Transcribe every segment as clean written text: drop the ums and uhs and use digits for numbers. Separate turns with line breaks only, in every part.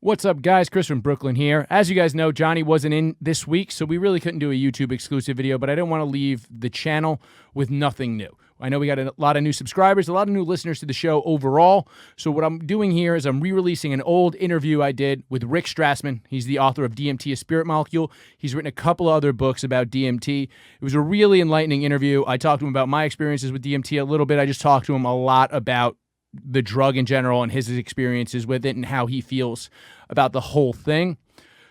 What's up, guys? Chris from Brooklyn here. As you guys know, Johnny wasn't in this week, so we really couldn't do a YouTube exclusive video, but I didn't want to leave the channel with nothing new. I know we got a lot of new subscribers, a lot of new listeners to the show overall, so what I'm doing here is I'm re-releasing an old interview I did with Rick Strassman. He's the author of DMT, A Spirit Molecule. He's written a couple of other books about DMT. It was a really enlightening interview. I talked to him about my experiences with DMT a little bit. I just talked to him a lot about the drug in general and his experiences with it and how he feels about the whole thing.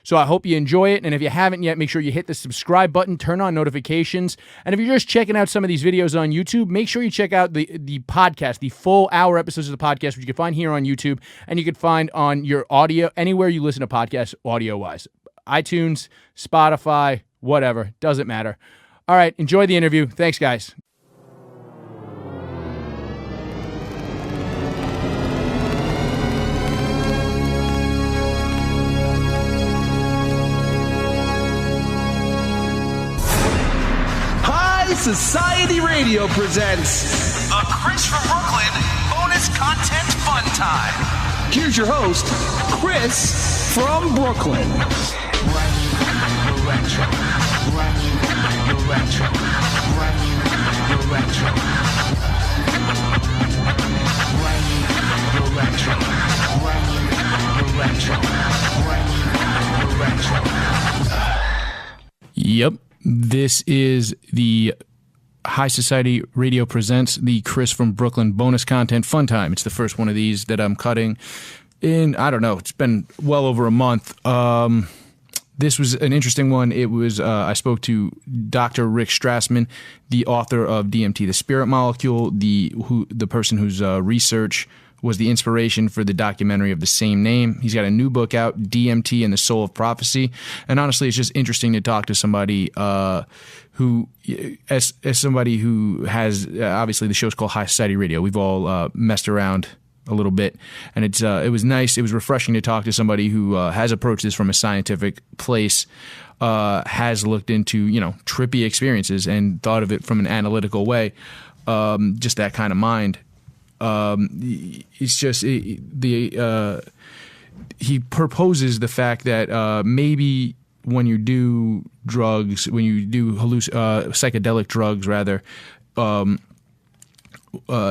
So I hope you enjoy it, and if you haven't yet, make sure you hit the subscribe button, turn on notifications, and if you're just checking out some of these videos on YouTube, make sure you check out the podcast, the full hour episodes of the podcast, which you can find here on YouTube, and you can find on your audio, anywhere you listen to podcasts audio-wise. iTunes, Spotify, whatever, doesn't matter. All right, enjoy the interview. Thanks, guys.
Society Radio presents
the Chris from Brooklyn bonus content fun time.
Here's your host, Chris from Brooklyn.
Yep, this is the High Society Radio presents the Chris from Brooklyn bonus content fun time. It's the first one of these that I'm cutting in, I don't know, it's been well over a month. This was an interesting one. It was, I spoke to Dr. Rick Strassman, the author of DMT, The Spirit Molecule, the person whose research was the inspiration for the documentary of the same name. He's got a new book out, DMT and the Soul of Prophecy. And honestly, it's just interesting to talk to somebody who, as somebody who has, obviously the show's called High Society Radio. We've all messed around a little bit, and it was nice. It was refreshing to talk to somebody who has approached this from a scientific place, has looked into, trippy experiences and thought of it from an analytical way, just that kind of mind. It's just he proposes the fact that maybe when you do drugs, when you do psychedelic drugs, rather,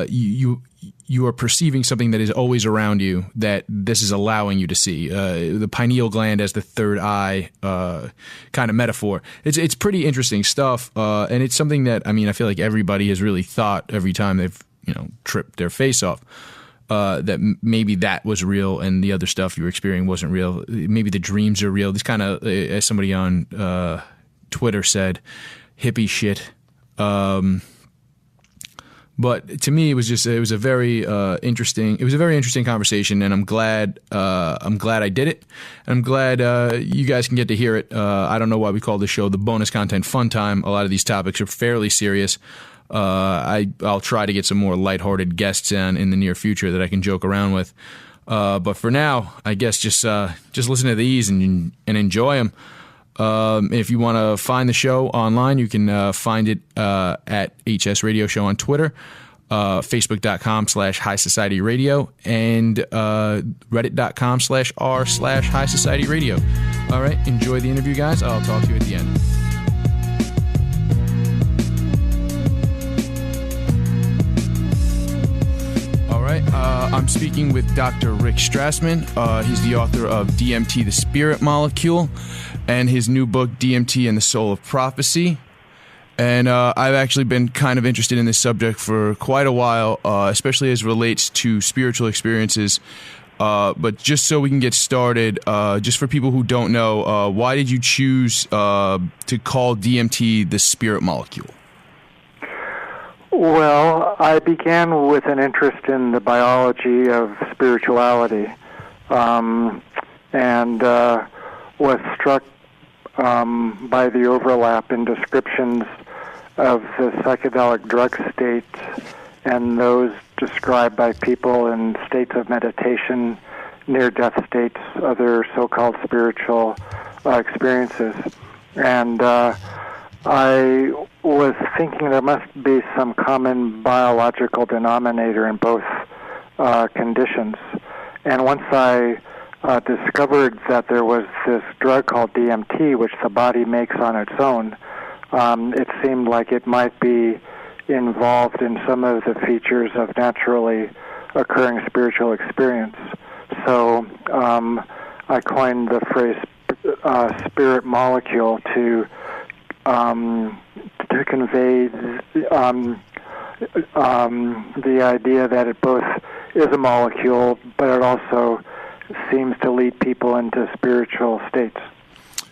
you are perceiving something that is always around you that this is allowing you to see. The pineal gland as the third eye kind of metaphor. It's pretty interesting stuff, and it's something that I feel like everybody has really thought every time they've tripped their face off, that maybe that was real and the other stuff you were experiencing wasn't real. Maybe the dreams are real. This kind of, as somebody on Twitter said, hippie shit. But to me, it was a very interesting conversation, and I'm glad I did it. And I'm glad you guys can get to hear it. I don't know why we call this show the bonus content fun time. A lot of these topics are fairly serious. I'll try to get some more lighthearted guests in the near future that I can joke around with. But for now, I guess just listen to these and enjoy them. If you want to find the show online, you can find it at HS Radio Show on Twitter, Facebook.com/High Society Radio, and Reddit.com/r/High Society Radio. All right, enjoy the interview, guys. I'll talk to you at the end. I'm speaking with Dr. Rick Strassman. He's the author of DMT, The Spirit Molecule, and his new book, DMT and the Soul of Prophecy. And I've actually been kind of interested in this subject for quite a while, especially as it relates to spiritual experiences. But just so we can get started, just for people who don't know, why did you choose to call DMT the Spirit Molecule?
Well, I began with an interest in the biology of spirituality, and was struck by the overlap in descriptions of the psychedelic drug states and those described by people in states of meditation, near-death states, other so-called spiritual experiences. And I was thinking there must be some common biological denominator in both conditions. And once I discovered that there was this drug called DMT, which the body makes on its own, it seemed like it might be involved in some of the features of naturally occurring spiritual experience. So I coined the phrase spirit molecule to convey the idea that it both is a molecule, but it also seems to lead people into spiritual states.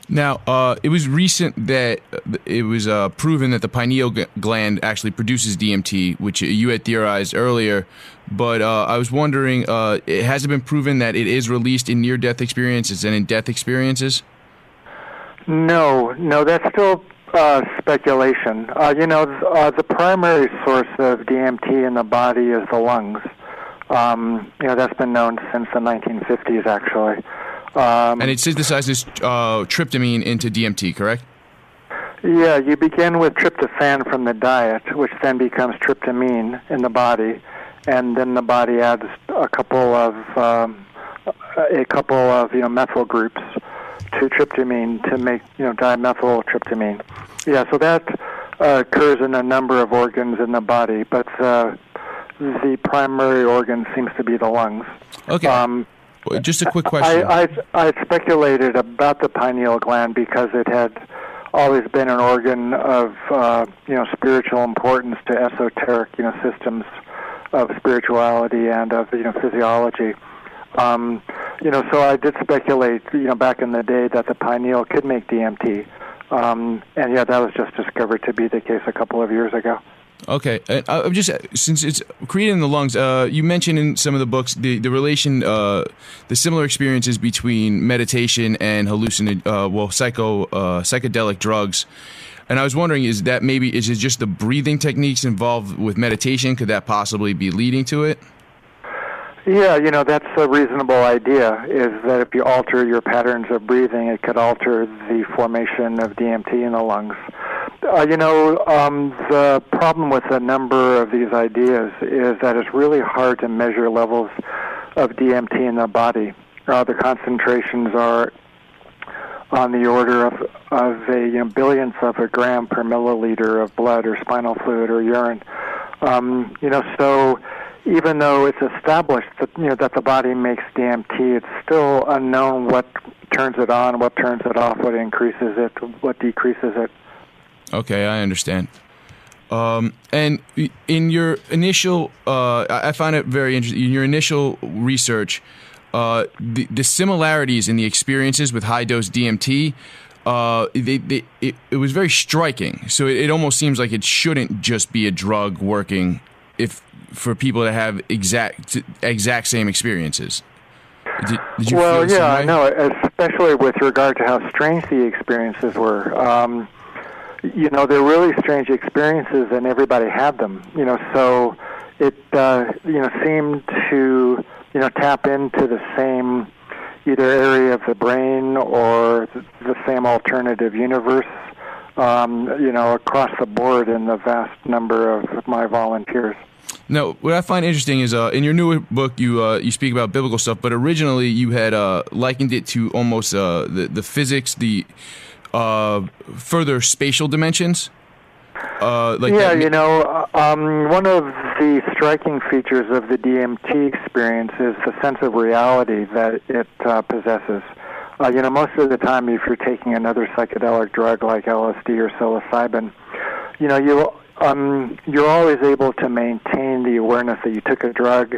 Now, it was recent that it was proven that the pineal gland actually produces DMT, which you had theorized earlier. But I was wondering, has it been proven that it is released in near-death experiences and in death experiences?
No, that's still speculation. The primary source of DMT in the body is the lungs. That's been known since the 1950s, actually.
And it synthesizes tryptamine into DMT, correct?
Yeah, you begin with tryptophan from the diet, which then becomes tryptamine in the body, and then the body adds a couple of methyl groups to tryptamine to make dimethyltryptamine. Yeah, so that occurs in a number of organs in the body, but the primary organ seems to be the lungs.
Okay. Just a quick question.
I speculated about the pineal gland because it had always been an organ of spiritual importance to esoteric systems of spirituality and of physiology. So I did speculate back in the day that the pineal could make DMT, and that was just discovered to be the case a couple of years ago.
Okay, I'm just, since it's created in the lungs, you mentioned in some of the books the relation, the similar experiences between meditation and psychedelic drugs. And I was wondering, is it just the breathing techniques involved with meditation? Could that possibly be leading to it?
Yeah, that's a reasonable idea, is that if you alter your patterns of breathing, it could alter the formation of DMT in the lungs. The problem with a number of these ideas is that it's really hard to measure levels of DMT in the body. The concentrations are on the order of a billionth of a gram per milliliter of blood or spinal fluid or urine. So even though it's established that that the body makes DMT, it's still unknown what turns it on, what turns it off, what increases it, what decreases it. Okay,
I understand. And in your initial, I find it very interesting, in your initial research, the similarities in the experiences with high-dose DMT, it was very striking. So it almost seems like it shouldn't just be a drug working for people to have exact same experiences. Did you feel the same way?
I know, especially with regard to how strange the experiences were. They're really strange experiences, and everybody had them. So it seemed to tap into the same either area of the brain or the same alternative universe. Across the board in the vast number of my volunteers.
Now, what I find interesting is in your newer book, you speak about biblical stuff, but originally you had likened it to almost the physics, the further spatial dimensions. One of the striking features of the DMT experience is the sense of reality that it possesses. Most of the time, if you're taking another psychedelic drug like LSD or psilocybin, you're always able to maintain the awareness that you took a drug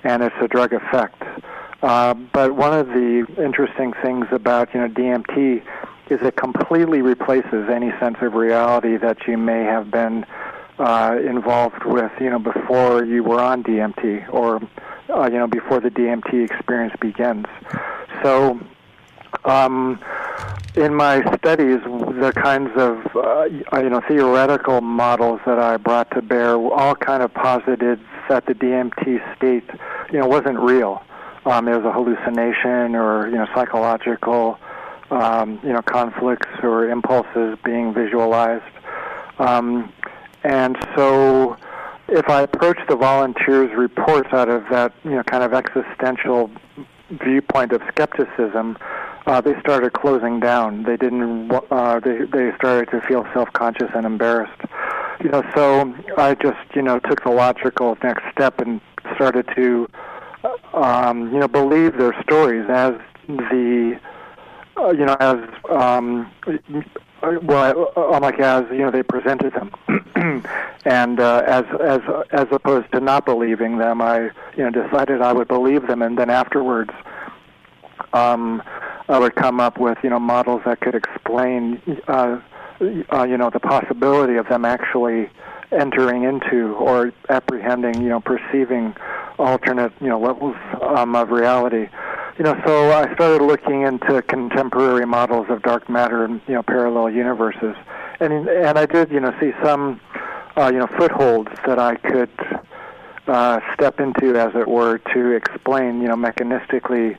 and it's a drug effect. But one of the interesting things about DMT is it completely replaces any sense of reality that you may have been involved with before you were on DMT or before the DMT experience begins. So in my studies, the kinds of theoretical models that I brought to bear all kind of posited that the DMT state wasn't real. There was a hallucination or psychological conflicts or impulses being visualized. And so if I approach the volunteers' reports out of that kind of existential
viewpoint of skepticism, they started closing down. They didn't. They started to feel self-conscious and embarrassed. So I just took the logical next step and started to believe their stories as they presented them, and as opposed to not believing them, I decided I would believe them, and then afterwards, I would come up with models that could explain the possibility of them actually entering into or apprehending, perceiving alternate levels of reality. So I started looking into contemporary models of dark matter and parallel universes, and I did see some footholds that I could step into, as it were, to explain mechanistically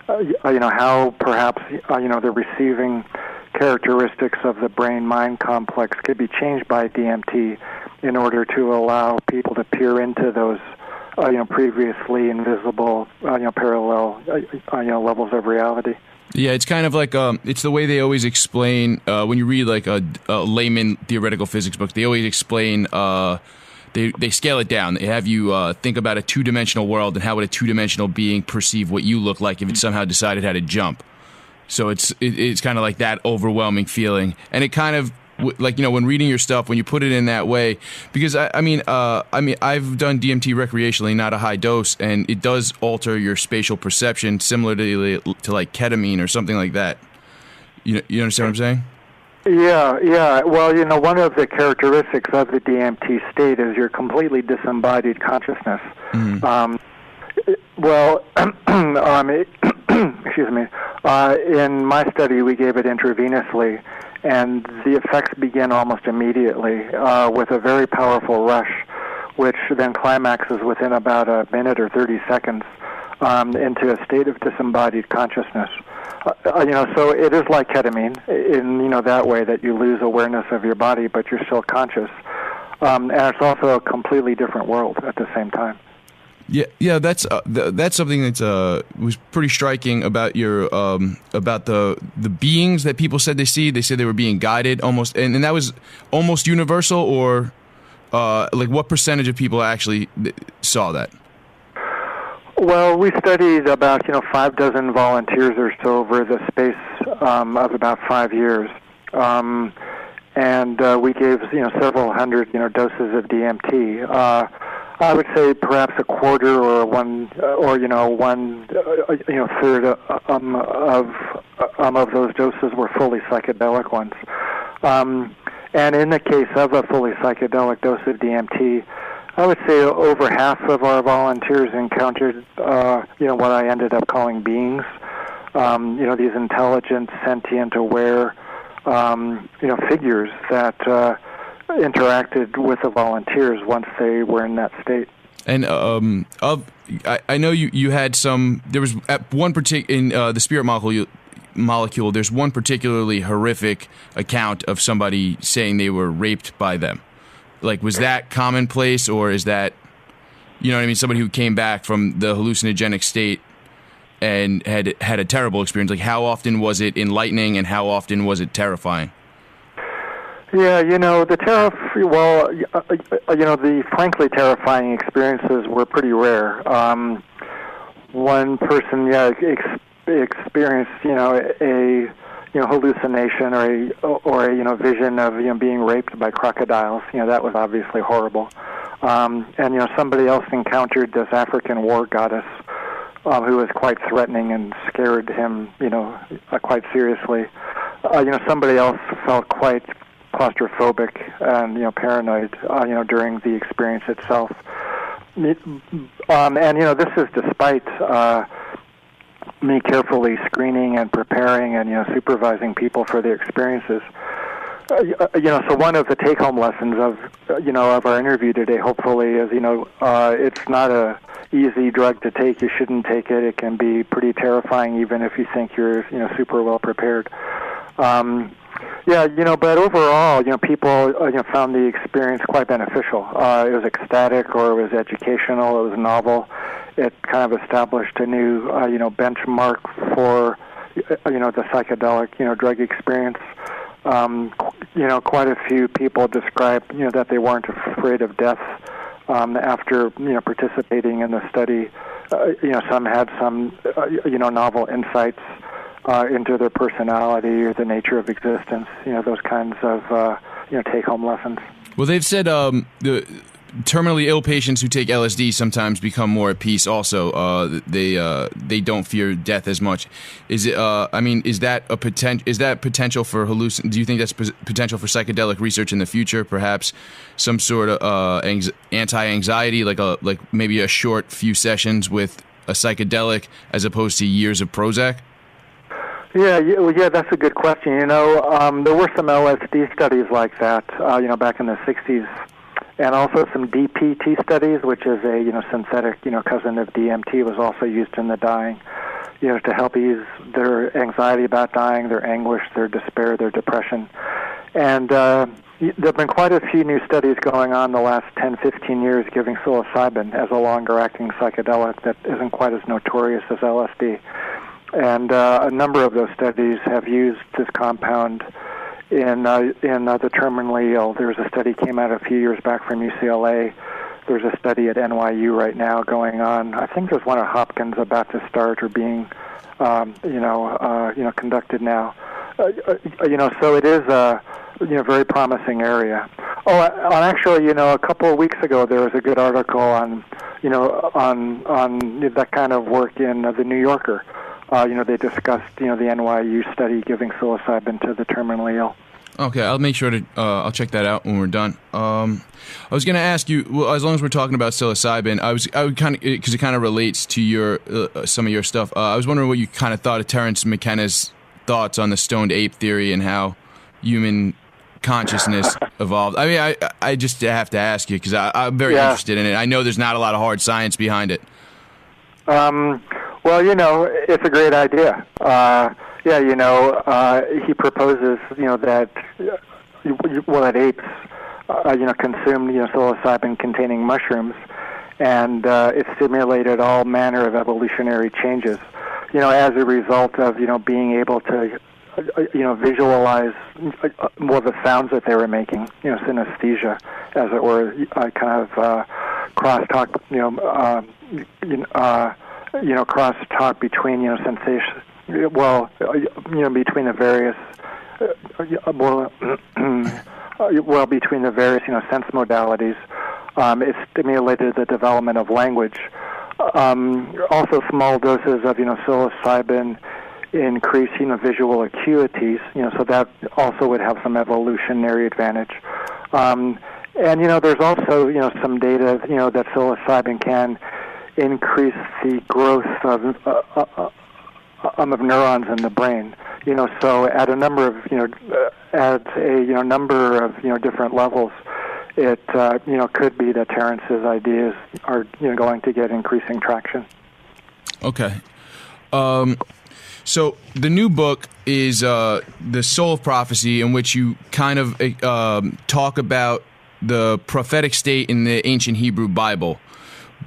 how perhaps the receiving characteristics of the brain-mind complex could be changed by DMT in order to allow people to peer into those previously invisible parallel levels of reality.
Yeah, it's kind of like it's the way they always explain when you read like a layman theoretical physics book. They always explain they scale it down. They have you think about a two-dimensional world and how would a two-dimensional being perceive what you look like if it somehow decided how to jump. So it's kind of like that overwhelming feeling, and it kind of like when reading your stuff, when you put it in that way, because I mean I've done DMT recreationally, not a high dose, and it does alter your spatial perception, similarly to like ketamine or something like that. You understand what I'm saying?
Yeah. Well, one of the characteristics of the DMT state is your completely disembodied consciousness. Mm-hmm. Excuse me. In my study, we gave it intravenously, and the effects began almost immediately with a very powerful rush, which then climaxes within about a minute or 30 seconds into a state of disembodied consciousness. So it is like ketamine in that way that you lose awareness of your body, but you're still conscious, and it's also a completely different world at the same time.
Yeah, that's something that was pretty striking about your about the beings that people said they see. They said they were being guided almost, and that was almost universal, or like what percentage of people actually saw that?
Well, we studied about 5 dozen volunteers or so over the space of about 5 years, and we gave several hundred doses of DMT. I would say perhaps a quarter or one third of those doses were fully psychedelic ones. And in the case of a fully psychedelic dose of DMT, I would say over half of our volunteers encountered what I ended up calling beings. These intelligent, sentient, aware figures that interacted with the volunteers once they were in that state.
And I know you had some. There was at one particular in the spirit molecule. There's one particularly horrific account of somebody saying they were raped by them. Like, was that commonplace, or is that, what I mean? Somebody who came back from the hallucinogenic state and had a terrible experience. Like, how often was it enlightening, and how often was it terrifying?
Yeah, the the frankly terrifying experiences were pretty rare. One person, experienced, a hallucination or a vision of being raped by crocodiles. That was obviously horrible. And somebody else encountered this African war goddess who was quite threatening and scared him, quite seriously. Somebody else felt quite claustrophobic and paranoid during the experience itself. And this is despite me carefully screening and preparing and supervising people for their experiences. So one of the take-home lessons of our interview today, hopefully, is it's not a easy drug to take. You shouldn't take it. It can be pretty terrifying, even if you think you're super well prepared. Yeah, but overall, people found the experience quite beneficial. It was ecstatic, or it was educational, it was novel. It kind of established a new, benchmark for, the psychedelic, drug experience. Quite a few people described, that they weren't afraid of death after, participating in the study. Some had some, novel insights into their personality or the nature of existence, those kinds of, take-home lessons.
Well, they've said the terminally ill patients who take LSD sometimes become more at peace also. They don't fear death as much. Is it? Is that a potential? Is that potential for hallucin? Do you think that's potential for psychedelic research in the future? Perhaps some sort of anti-anxiety, like maybe a short few sessions with a psychedelic as opposed to years of Prozac?
Yeah, that's a good question. There were some LSD studies like that, back in the 60s, and also some DPT studies, which is a, synthetic, cousin of DMT, was also used in the dying, to help ease their anxiety about dying, their anguish, their despair, their depression. And there have been quite a few new studies going on the last 10, 15 years giving psilocybin as a longer-acting psychedelic that isn't quite as notorious as LSD. And a number of those studies have used this compound in the terminally ill. There's a study came out a few years back from UCLA. There's a study at NYU right now going on. I think there's one at Hopkins about to start or being, conducted now. So it is a very promising area. Actually, a couple of weeks ago there was a good article on that kind of work in the New Yorker. They discussed, the NYU study giving psilocybin to the terminally ill.
Okay, I'll make sure to, I'll check that out when we're done. I was going to ask you, well, as long as we're talking about psilocybin, I would kind of, because it kind of relates to your, some of your stuff, I was wondering what you kind of thought of Terence McKenna's thoughts on the stoned ape theory and how human consciousness evolved. I mean, I just have to ask you, because I'm very interested in it. I know there's not a lot of hard science behind it.
Well, it's a great idea. He proposes, that apes, consumed, psilocybin-containing mushrooms, and it stimulated all manner of evolutionary changes, as a result of, being able to, visualize, the sounds that they were making, synesthesia, as it were, kind of crosstalk, crosstalk between, sensation, between the various, between the various, sense modalities. It stimulated the development of language. Also, small doses of, psilocybin increase, visual acuities, so that also would have some evolutionary advantage. And, there's also, some data, that psilocybin can increase the growth of neurons in the brain. So at a number of, different levels, it, could be that Terence's ideas are, going to get increasing traction.
Okay. So the new book is The Soul of Prophecy, in which you kind of talk about the prophetic state in the ancient Hebrew Bible.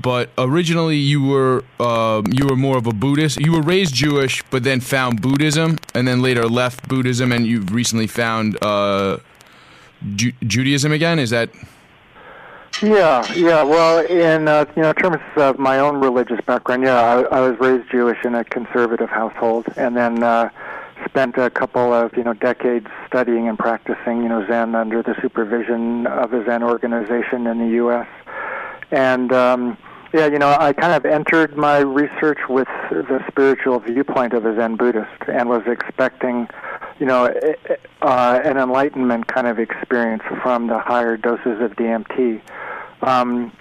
But originally you were more of a Buddhist. You were raised Jewish, but then found Buddhism, and then later left Buddhism, and you've recently found Judaism again. Is that?
Yeah. Well, in terms of my own religious background, I was raised Jewish in a conservative household, and then spent a couple of decades studying and practicing Zen under the supervision of a Zen organization in the U.S. And I kind of entered my research with the spiritual viewpoint of a Zen Buddhist, and was expecting an enlightenment kind of experience from the higher doses of DMT. And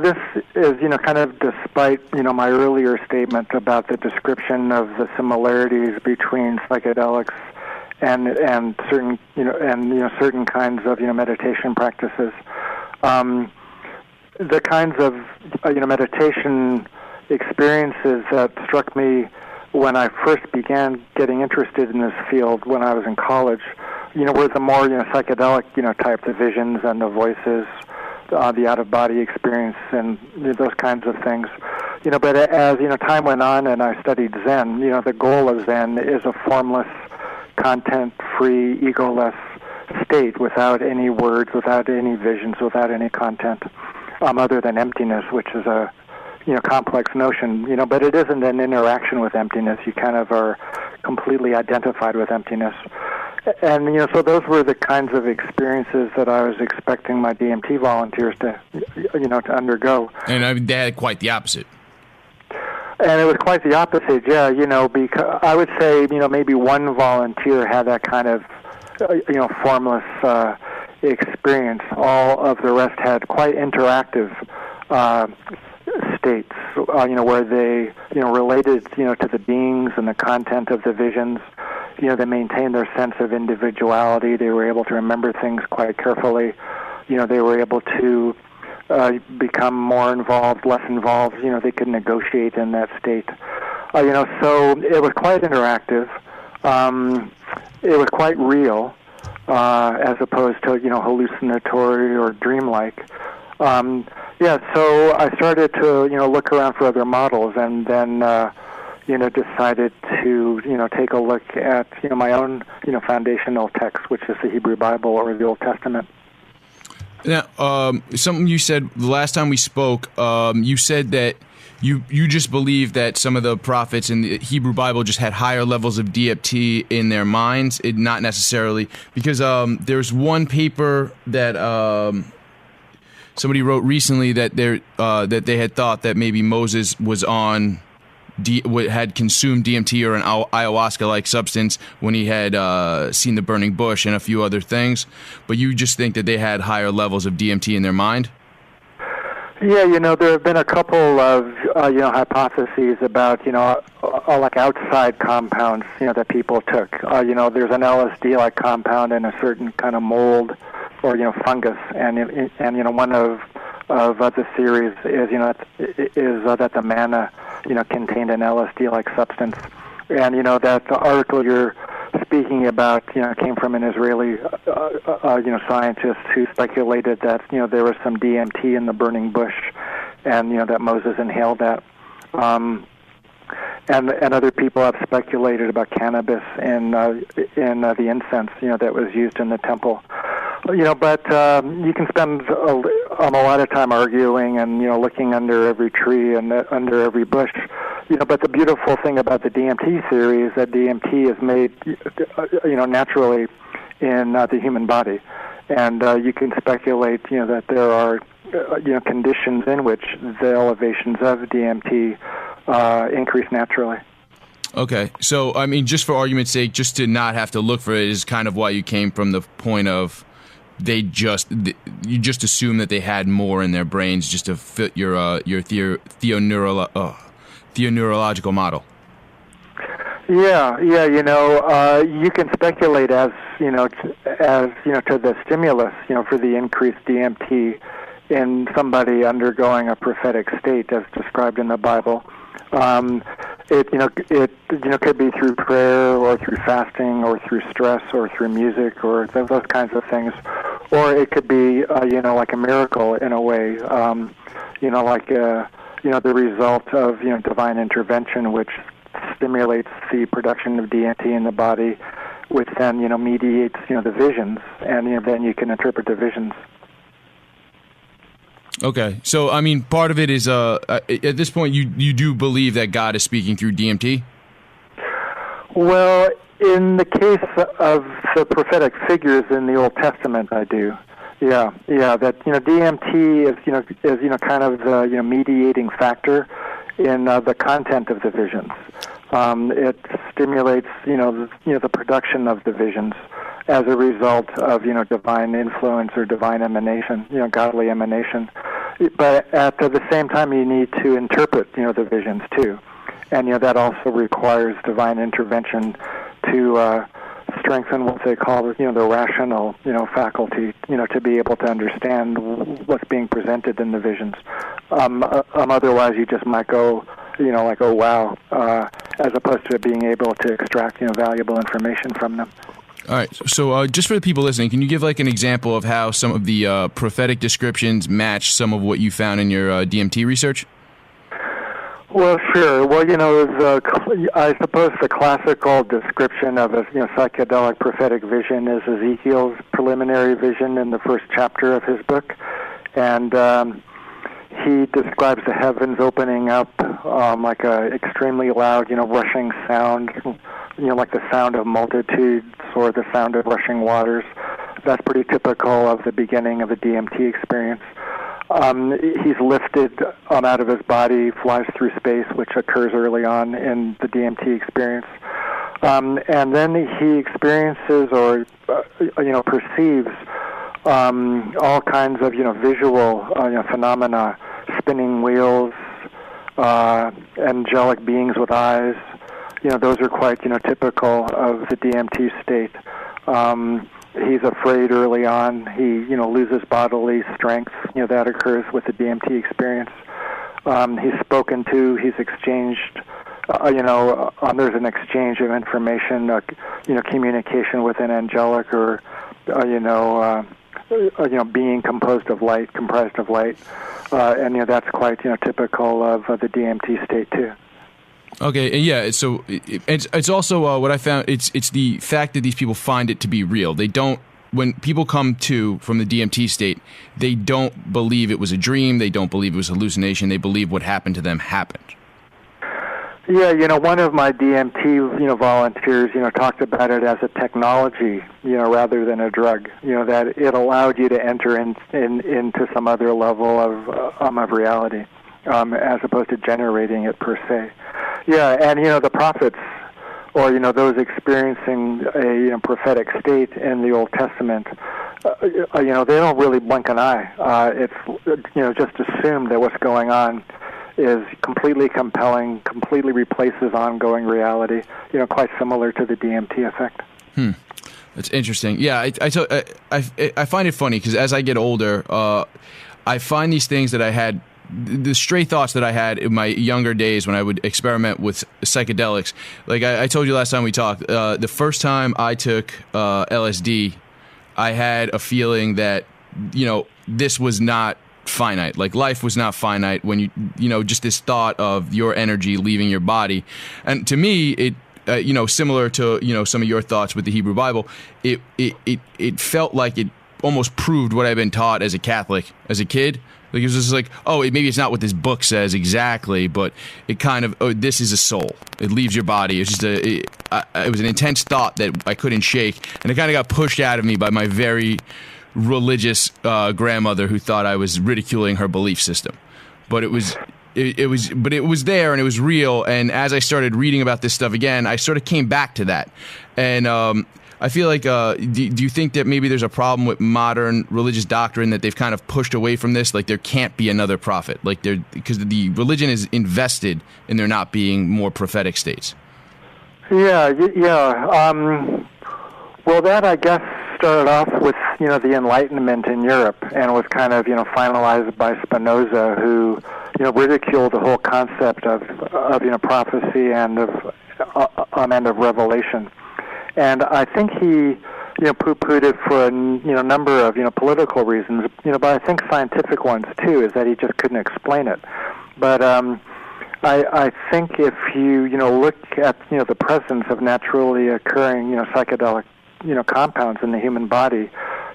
this is kind of despite my earlier statement about the description of the similarities between psychedelics and certain certain kinds of meditation practices. The kinds of meditation experiences that struck me when I first began getting interested in this field when I was in college, were the more, psychedelic, type, the visions and the voices, the out-of-body experience and those kinds of things. But as, time went on and I studied Zen, the goal of Zen is a formless, content-free, egoless state without any words, without any visions, without any content, other than emptiness, which is a, complex notion, but it isn't an interaction with emptiness. You kind of are completely identified with emptiness. And, so those were the kinds of experiences that I was expecting my DMT volunteers to, to undergo.
And they had quite the opposite.
And it was quite the opposite, yeah, because I would say, maybe one volunteer had that kind of, formless experience. All of the rest had quite interactive states, where they, related, to the beings and the content of the visions. They maintained their sense of individuality. They were able to remember things quite carefully. They were able to become more involved, less involved. They could negotiate in that state. So it was quite interactive. It was quite real, as opposed to, hallucinatory or dreamlike. So I started to, look around for other models, and then, decided to, take a look at, my own, foundational text, which is the Hebrew Bible or the Old Testament.
Now, something you said the last time we spoke, you said that you just believe that some of the prophets in the Hebrew Bible just had higher levels of DMT in their minds, not necessarily, because there's one paper that somebody wrote recently that they had thought that maybe Moses was on had consumed DMT or an ayahuasca-like substance when he had seen the burning bush and a few other things, but you just think that they had higher levels of DMT in their mind?
Yeah, there have been a couple of, hypotheses about, like outside compounds, that people took. There's an LSD-like compound in a certain kind of mold or, fungus, and one of the theories is, that the manna, contained an LSD-like substance. And, that the article you're speaking about, came from an Israeli, scientist who speculated that, there was some DMT in the burning bush and, that Moses inhaled that. And other people have speculated about cannabis in the incense, that was used in the temple. But you can spend a lot of time arguing and, looking under every tree and under every bush. But the beautiful thing about the DMT theory is that DMT is made, naturally in the human body. And you can speculate, that there are, conditions in which the elevations of DMT increase naturally.
Okay. So, I mean, just for argument's sake, just to not have to look for it is kind of why you came from the point of you just assume that they had more in their brains just to fit your theoneurological model.
Yeah, you can speculate as to the stimulus, for the increased DMT in somebody undergoing a prophetic state as described in the Bible. It could be through prayer or through fasting or through stress or through music or those kinds of things, or it could be like a miracle in a way, the result of divine intervention, which stimulates the production of DMT in the body, which then mediates the visions, and then you can interpret the visions.
Okay, so I mean, part of it is at this point you do believe that God is speaking through DMT?
Well, in the case of the prophetic figures in the Old Testament, I do. Yeah, that DMT is kind of the mediating factor in the content of the visions. It stimulates the production of the visions as a result of divine influence or divine emanation, godly emanation. But at the same time, you need to interpret the visions too, and that also requires divine intervention to strengthen what they call the rational faculty, to be able to understand what's being presented in the visions. Otherwise, you just might go like, oh wow, as opposed to being able to extract, valuable information from them.
All right. So just for the people listening, can you give like an example of how some of the prophetic descriptions match some of what you found in your DMT research?
Well, sure. Well, I suppose the classical description of a psychedelic prophetic vision is Ezekiel's preliminary vision in the first chapter of his book, and he describes the heavens opening up like a extremely loud, rushing sound, like the sound of multitudes or the sound of rushing waters. That's pretty typical of the beginning of the DMT experience. He's lifted out of his body, flies through space, which occurs early on in the DMT experience. And then he experiences or, perceives all kinds of, visual phenomena, spinning wheels, angelic beings with eyes. Those are quite, typical of the DMT state. He's afraid early on. He, loses bodily strength. That occurs with the DMT experience. He's spoken to. He's exchanged. There's an exchange of information. Communication with an angelic or, being comprised of light, and that's quite typical of the DMT state too.
Okay, yeah. So it's also what I found. It's the fact that these people find it to be real. They don't. When people come from the DMT state, they don't believe it was a dream. They don't believe it was hallucination. They believe what happened to them happened.
Yeah, one of my DMT, volunteers, talked about it as a technology, rather than a drug. That it allowed you to enter into some other level of reality, as opposed to generating it per se. Yeah, and the prophets, or those experiencing a prophetic state in the Old Testament, they don't really blink an eye. It's just assume that what's going on is completely compelling, completely replaces ongoing reality. Quite similar to the DMT effect.
That's interesting. Yeah, I find it funny because as I get older, I find these things that I had. The stray thoughts that I had in my younger days when I would experiment with psychedelics. Like I told you last time we talked, the first time I took LSD, I had a feeling that, this was not finite. Like life was not finite when just this thought of your energy leaving your body. And to me, it, similar to, some of your thoughts with the Hebrew Bible, it felt like it almost proved what I've been taught as a Catholic, as a kid. Like it was just like, maybe it's not what this book says exactly, but it kind of, this is a soul. It leaves your body. It's just it was an intense thought that I couldn't shake, and it kind of got pushed out of me by my very religious grandmother who thought I was ridiculing her belief system. But it was there and it was real. And as I started reading about this stuff again, I sort of came back to that. And I feel like, do you think that maybe there's a problem with modern religious doctrine that they've kind of pushed away from this? Like there can't be another prophet, because the religion is invested in there not being more prophetic states.
Yeah. Well, that I guess started off with the Enlightenment in Europe and was kind of finalized by Spinoza, who ridiculed the whole concept of prophecy and of revelation. And I think he, poo-pooed it for a number of political reasons, but I think scientific ones too, is that he just couldn't explain it. But I think if you look at the presence of naturally occurring psychedelic compounds in the human body,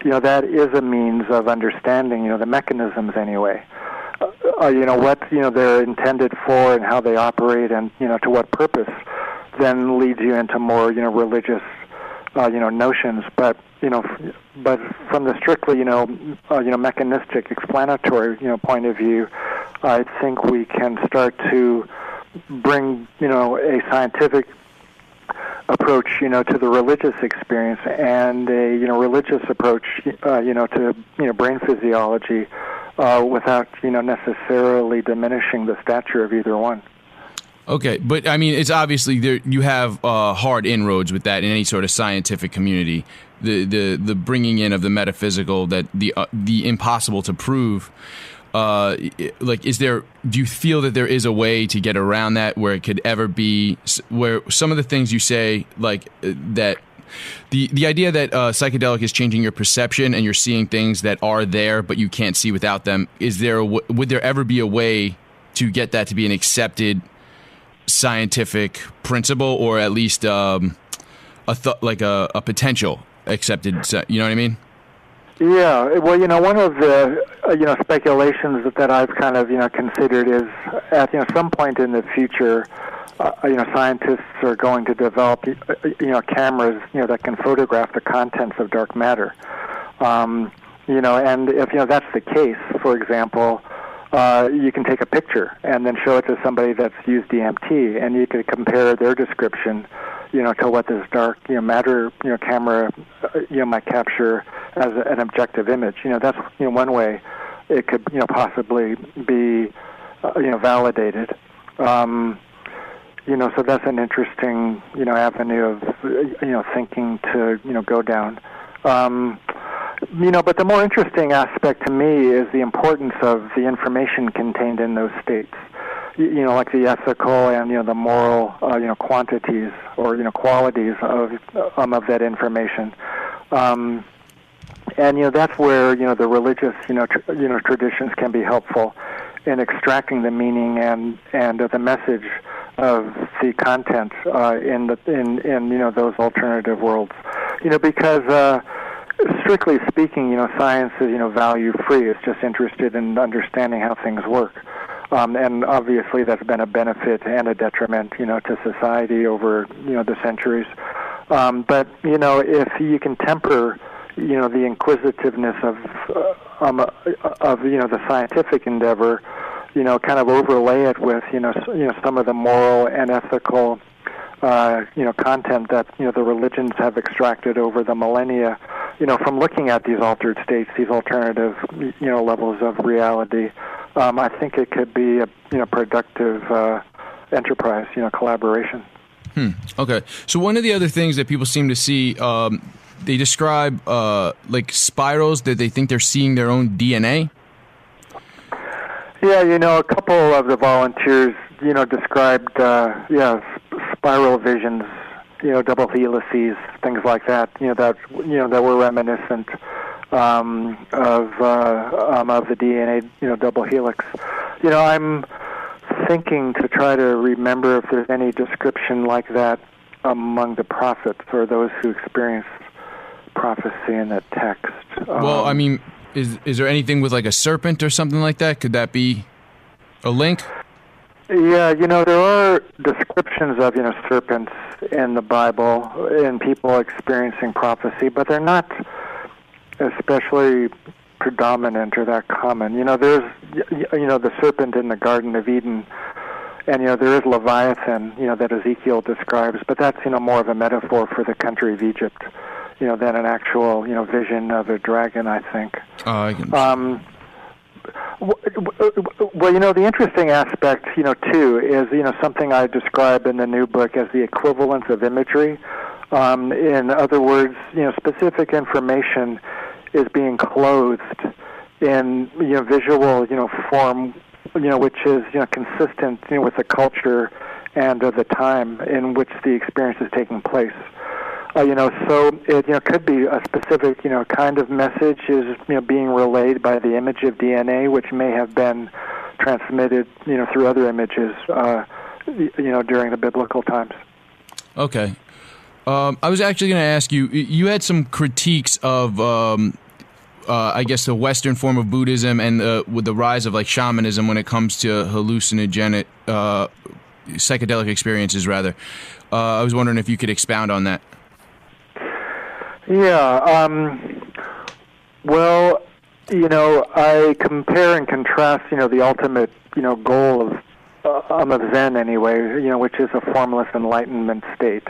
that is a means of understanding the mechanisms anyway. What they're intended for and how they operate and to what purpose then leads you into more religious notions, but from the strictly mechanistic explanatory point of view, I think we can start to bring a scientific approach to the religious experience and a religious approach to brain physiology without necessarily diminishing the stature of either one.
Okay, but I mean, it's obviously you have hard inroads with that in any sort of scientific community. The bringing in of the metaphysical, that the impossible to prove. like, do you feel that there is a way to get around that where it could ever be, where some of the things you say, like that, the idea that psychedelic is changing your perception and you're seeing things that are there but you can't see without them, would there ever be a way to get that to be an accepted scientific principle, or at least a potential accepted, you know what I mean?
Yeah, well, one of the speculations that I've kind of considered is at some point in the future, scientists are going to develop cameras that can photograph the contents of dark matter. And if that's the case, for example, you can take a picture and then show it to somebody that's used DMT, and you could compare their description to what this dark matter camera might capture as an objective image. That's one way it could possibly be validated. So that's an interesting avenue of thinking to go down. But the more interesting aspect to me is the importance of the information contained in those states. Like the ethical and the moral quantities or qualities of that information. And that's where the religious traditions can be helpful in extracting the meaning and the message of the content in those alternative worlds. Because strictly speaking, science is value free. It's just interested in understanding how things work. And obviously that's been a benefit and a detriment, to society over, the centuries. But, if you can temper, the inquisitiveness of the scientific endeavor, kind of overlay it with, some of the moral and ethical, content that, the religions have extracted over the millennia, from looking at these altered states, these alternative, levels of reality. I think it could be a productive enterprise, collaboration.
Okay. So one of the other things that people seem to see, they describe like spirals that they think they're seeing their own DNA.
Yeah, a couple of the volunteers, described, spiral visions, double helices, things like that, that were reminiscent of the DNA, double helix. I'm thinking to try to remember if there's any description like that among the prophets or those who experienced prophecy in that text.
Well, I mean, is there anything with like a serpent or something like that? Could that be a link?
Yeah, there are descriptions of, serpents in the Bible and people experiencing prophecy, but they're not especially predominant or that common. There's, the serpent in the Garden of Eden, and, there is Leviathan, that Ezekiel describes, but that's, more of a metaphor for the country of Egypt, than an actual, vision of a dragon, I think.
I can
Well, the interesting aspect, too, is, something I describe in the new book as the equivalence of imagery. In other words, specific information is being clothed in, visual, form, which is, consistent, with the culture and the time in which the experience is taking place. So it could be a specific, kind of message is, being relayed by the image of DNA, which may have been transmitted, through other images, during the biblical times.
Okay. I was actually going to ask you, you had some critiques of, I guess, the Western form of Buddhism and with the rise of, like, shamanism when it comes to hallucinogenic, psychedelic experiences, rather. I was wondering if you could expound on that.
Yeah, well, I compare and contrast, the ultimate, goal of Zen anyway, which is a formless enlightenment state.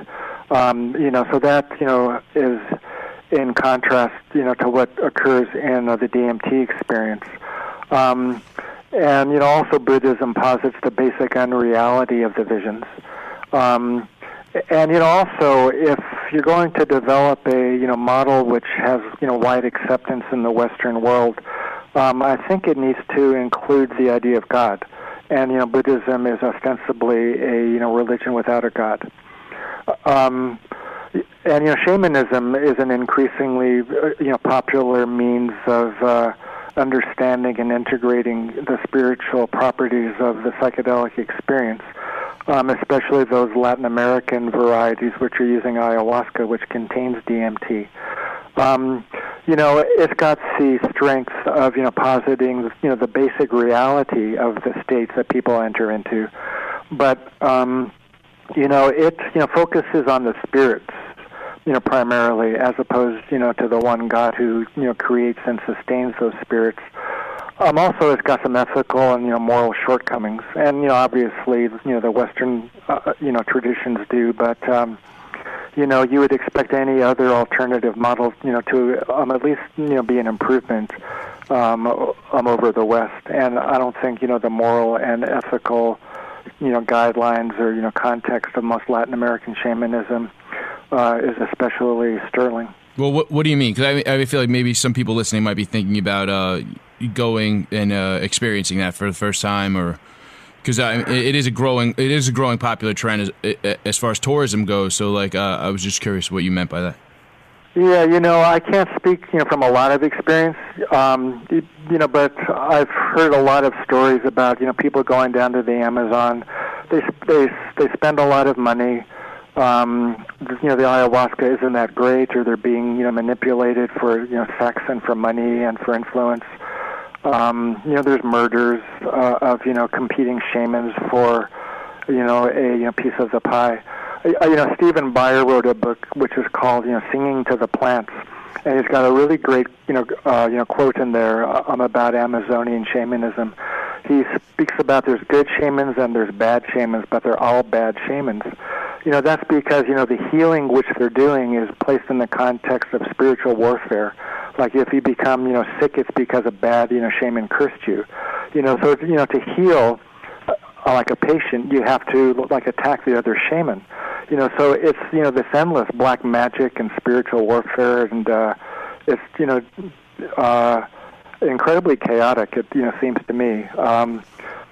So that, is in contrast, to what occurs in the DMT experience. And, also Buddhism posits the basic unreality of the visions. And, also, if you're going to develop a, model which has, wide acceptance in the Western world, I think it needs to include the idea of God. And, Buddhism is ostensibly a, religion without a God. And, shamanism is an increasingly, popular means of understanding and integrating the spiritual properties of the psychedelic experience, especially those Latin American varieties which are using ayahuasca, which contains DMT. It's got the strength of, positing, the basic reality of the states that people enter into. But, it, focuses on the spirits, primarily, as opposed, to the one God who, creates and sustains those spirits. Also, it's got some ethical and, moral shortcomings. And, obviously, the Western, traditions do, but, you would expect any other alternative model, to at least, be an improvement over the West. And I don't think, the moral and ethical, guidelines or, context of most Latin American shamanism is especially sterling.
Well, what do you mean? Because I feel like maybe some people listening might be thinking about going and experiencing that for the first time, or because it is a growing popular trend as far as tourism goes. So, I was just curious what you meant by that.
Yeah, I can't speak, from a lot of experience, but I've heard a lot of stories about, people going down to the Amazon. They spend a lot of money. The ayahuasca isn't that great, or they're being, manipulated for, sex and for money and for influence. There's murders of, competing shamans for, a piece of the pie. Stephen Beyer wrote a book which is called, Singing to the Plants, and he's got a really great, quote in there about Amazonian shamanism. He speaks about there's good shamans and there's bad shamans, but they're all bad shamans. That's because, the healing which they're doing is placed in the context of spiritual warfare. Like if you become, sick, it's because a bad, shaman cursed you. So, to heal like a patient, you have to, attack the other shaman. So it's, this endless black magic and spiritual warfare, and it's, incredibly chaotic, it, seems to me.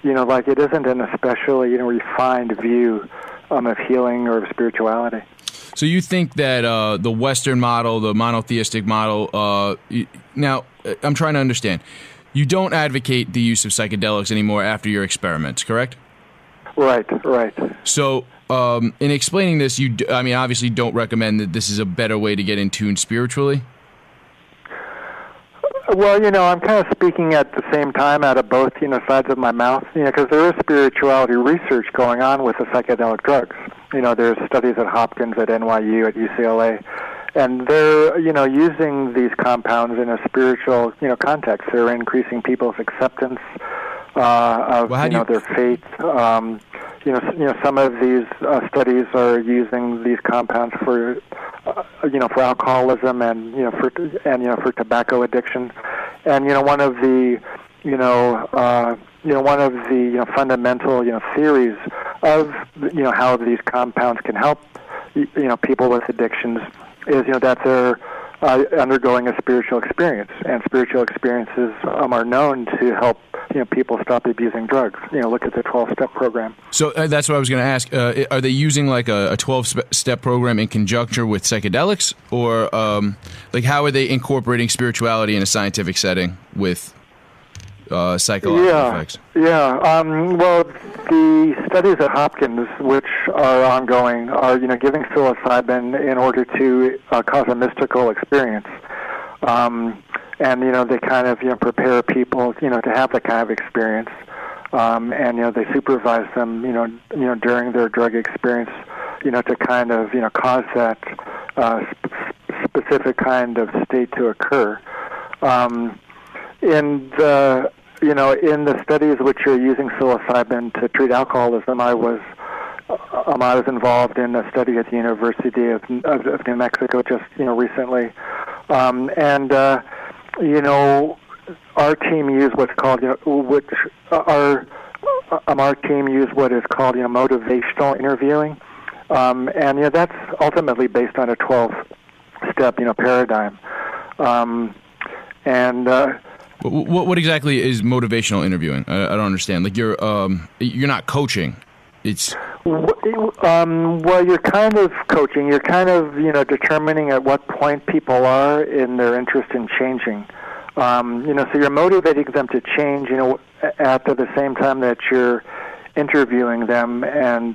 It isn't an especially, refined view of healing or of spirituality.
So you think that the Western model, the monotheistic model, now I'm trying to understand. You don't advocate the use of psychedelics anymore after your experiments, correct?
Right.
So in explaining this, you obviously don't recommend that this is a better way to get in tune spiritually?
Well, I'm kind of speaking at the same time out of both, sides of my mouth, because there is spirituality research going on with the psychedelic drugs. There's studies at Hopkins, at NYU, at UCLA, and they're, using these compounds in a spiritual, context. They're increasing people's acceptance of, their faith. Some of these studies are using these compounds for, for alcoholism and, for tobacco addiction. And, one of the, fundamental, theories of, how these compounds can help, people with addictions is, that they're undergoing a spiritual experience, and spiritual experiences are known to help people stop abusing drugs. Look at the 12-step program.
So that's what I was going to ask. Are they using like a 12-step program in conjunction with psychedelics, or how are they incorporating spirituality in a scientific setting with psychological effects?
Yeah. Well, the studies at Hopkins, which are ongoing, are giving psilocybin in order to cause a mystical experience. And they kind of prepare people to have that kind of experience, and they supervise them during their drug experience to kind of cause that specific kind of state to occur. In the studies which are using psilocybin to treat alcoholism, I was involved in a study at the University of New Mexico just recently, and our team used what's called our team used what is called motivational interviewing, and that's ultimately based on a 12-step paradigm, and
What exactly is motivational interviewing? I don't understand. Like you're not coaching. It's
well, you're kind of coaching. You're kind of determining at what point people are in their interest in changing. So you're motivating them to change. At the same time that you're interviewing them and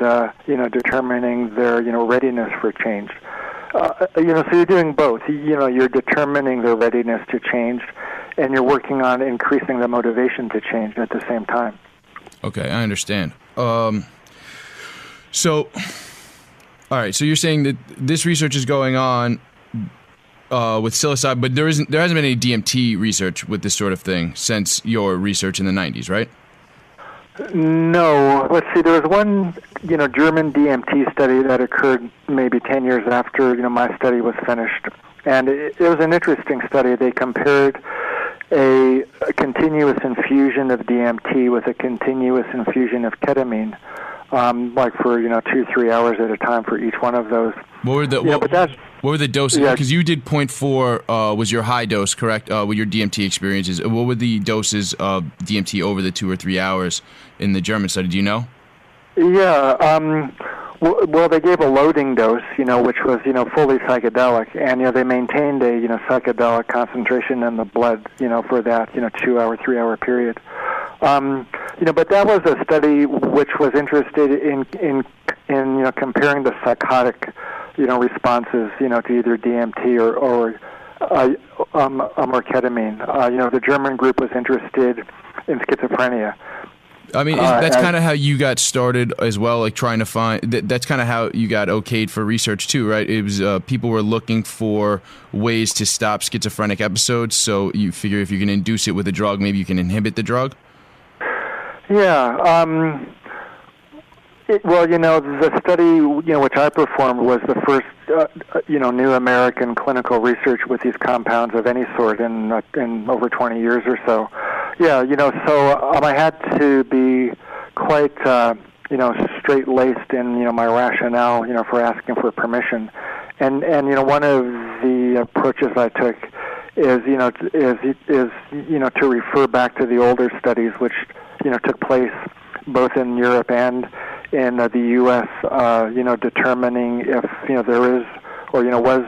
determining their readiness for change. So you're doing both. You're determining their readiness to change, and you're working on increasing the motivation to change at the same time.
Okay, I understand. So, all right. So you're saying that this research is going on with psilocybin, but there hasn't been any DMT research with this sort of thing since your research in the 90s, right?
No. Let's see. There was one, German DMT study that occurred maybe 10 years after, my study was finished. And it was an interesting study. They compared a continuous infusion of DMT with a continuous infusion of ketamine, like for, 2-3 hours at a time for each one of those.
What were the doses? Because you did 0.4 was your high dose, correct, with your DMT experiences. What were the doses of DMT over the 2 or 3 hours in the German study? Do you know?
Yeah. Well, they gave a loading dose, which was, fully psychedelic, and they maintained a, psychedelic concentration in the blood, for that, 2 hour, 3 hour period. But that was a study which was interested in comparing the psychotic, responses, to either DMT or ketamine. The German group was interested in schizophrenia.
I mean, that's kind of how you got started as well, like trying to find. That's kind of how you got okayed for research too, right? It was people were looking for ways to stop schizophrenic episodes. So you figure if you can induce it with a drug, maybe you can inhibit the drug.
Yeah. The study, which I performed was the first, new American clinical research with these compounds of any sort in over 20 years or so. Yeah, so I had to be quite, straight-laced in, my rationale, for asking for permission. And one of the approaches I took is to refer back to the older studies, which, took place both in Europe and in the U.S., determining if, there is or, was,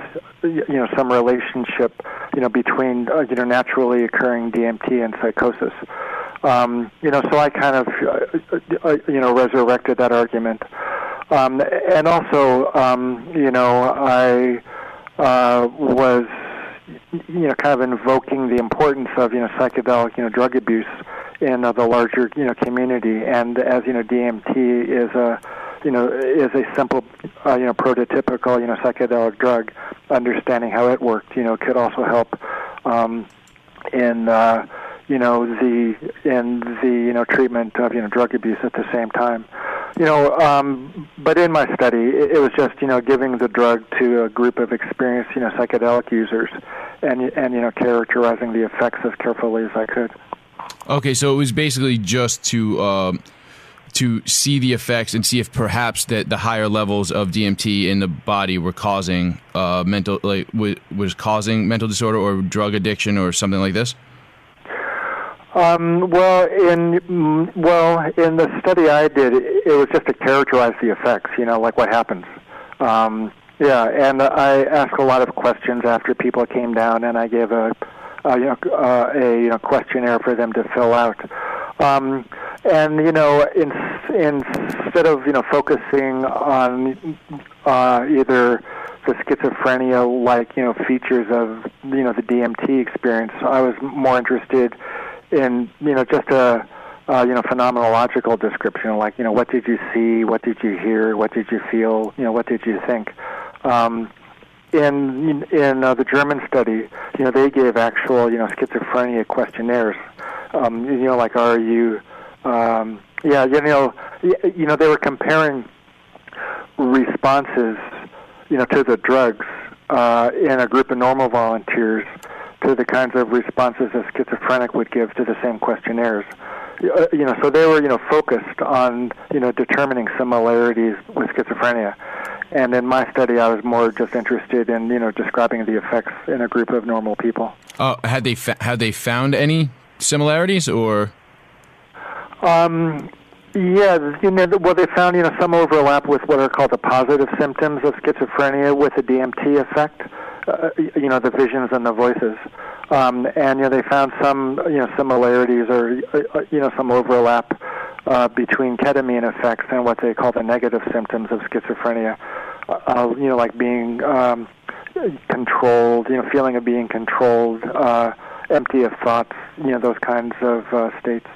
some relationship, between, naturally occurring DMT and psychosis. So I kind of, resurrected that argument. And also, I was, kind of invoking the importance of, psychedelic, drug abuse in the larger, community. And as, DMT is a simple, prototypical, psychedelic drug, understanding how it worked, could also help in the treatment of, drug abuse at the same time. But in my study, it was just, giving the drug to a group of experienced, psychedelic users and characterizing the effects as carefully as I could.
Okay, so it was basically just to see the effects and see if perhaps that the higher levels of DMT in the body were causing was causing mental disorder or drug addiction or something like this. In the study I did, it was just to characterize the effects. Like what happens. And I asked a lot of questions after people came down, and I gave a questionnaire for them to fill out. And instead of focusing on either the schizophrenia-like features of the DMT experience, I was more interested in just a phenomenological description, like what did you see, what did you hear, what did you feel, what did you think. In the German study, they gave actual schizophrenia questionnaires. Like are you they were comparing responses to the drugs in a group of normal volunteers to the kinds of responses a schizophrenic would give to the same questionnaires. So they were focused on determining similarities with schizophrenia. And in my study, I was more just interested in describing the effects in a group of normal people. Had they found any similarities, or?
Yeah, well, they found, some overlap with what are called the positive symptoms of schizophrenia with the DMT effect, the visions and the voices. And, they found some, similarities or, some overlap between ketamine effects and what they call the negative symptoms of schizophrenia, like being controlled, feeling of being controlled, empty of thoughts, those kinds of states.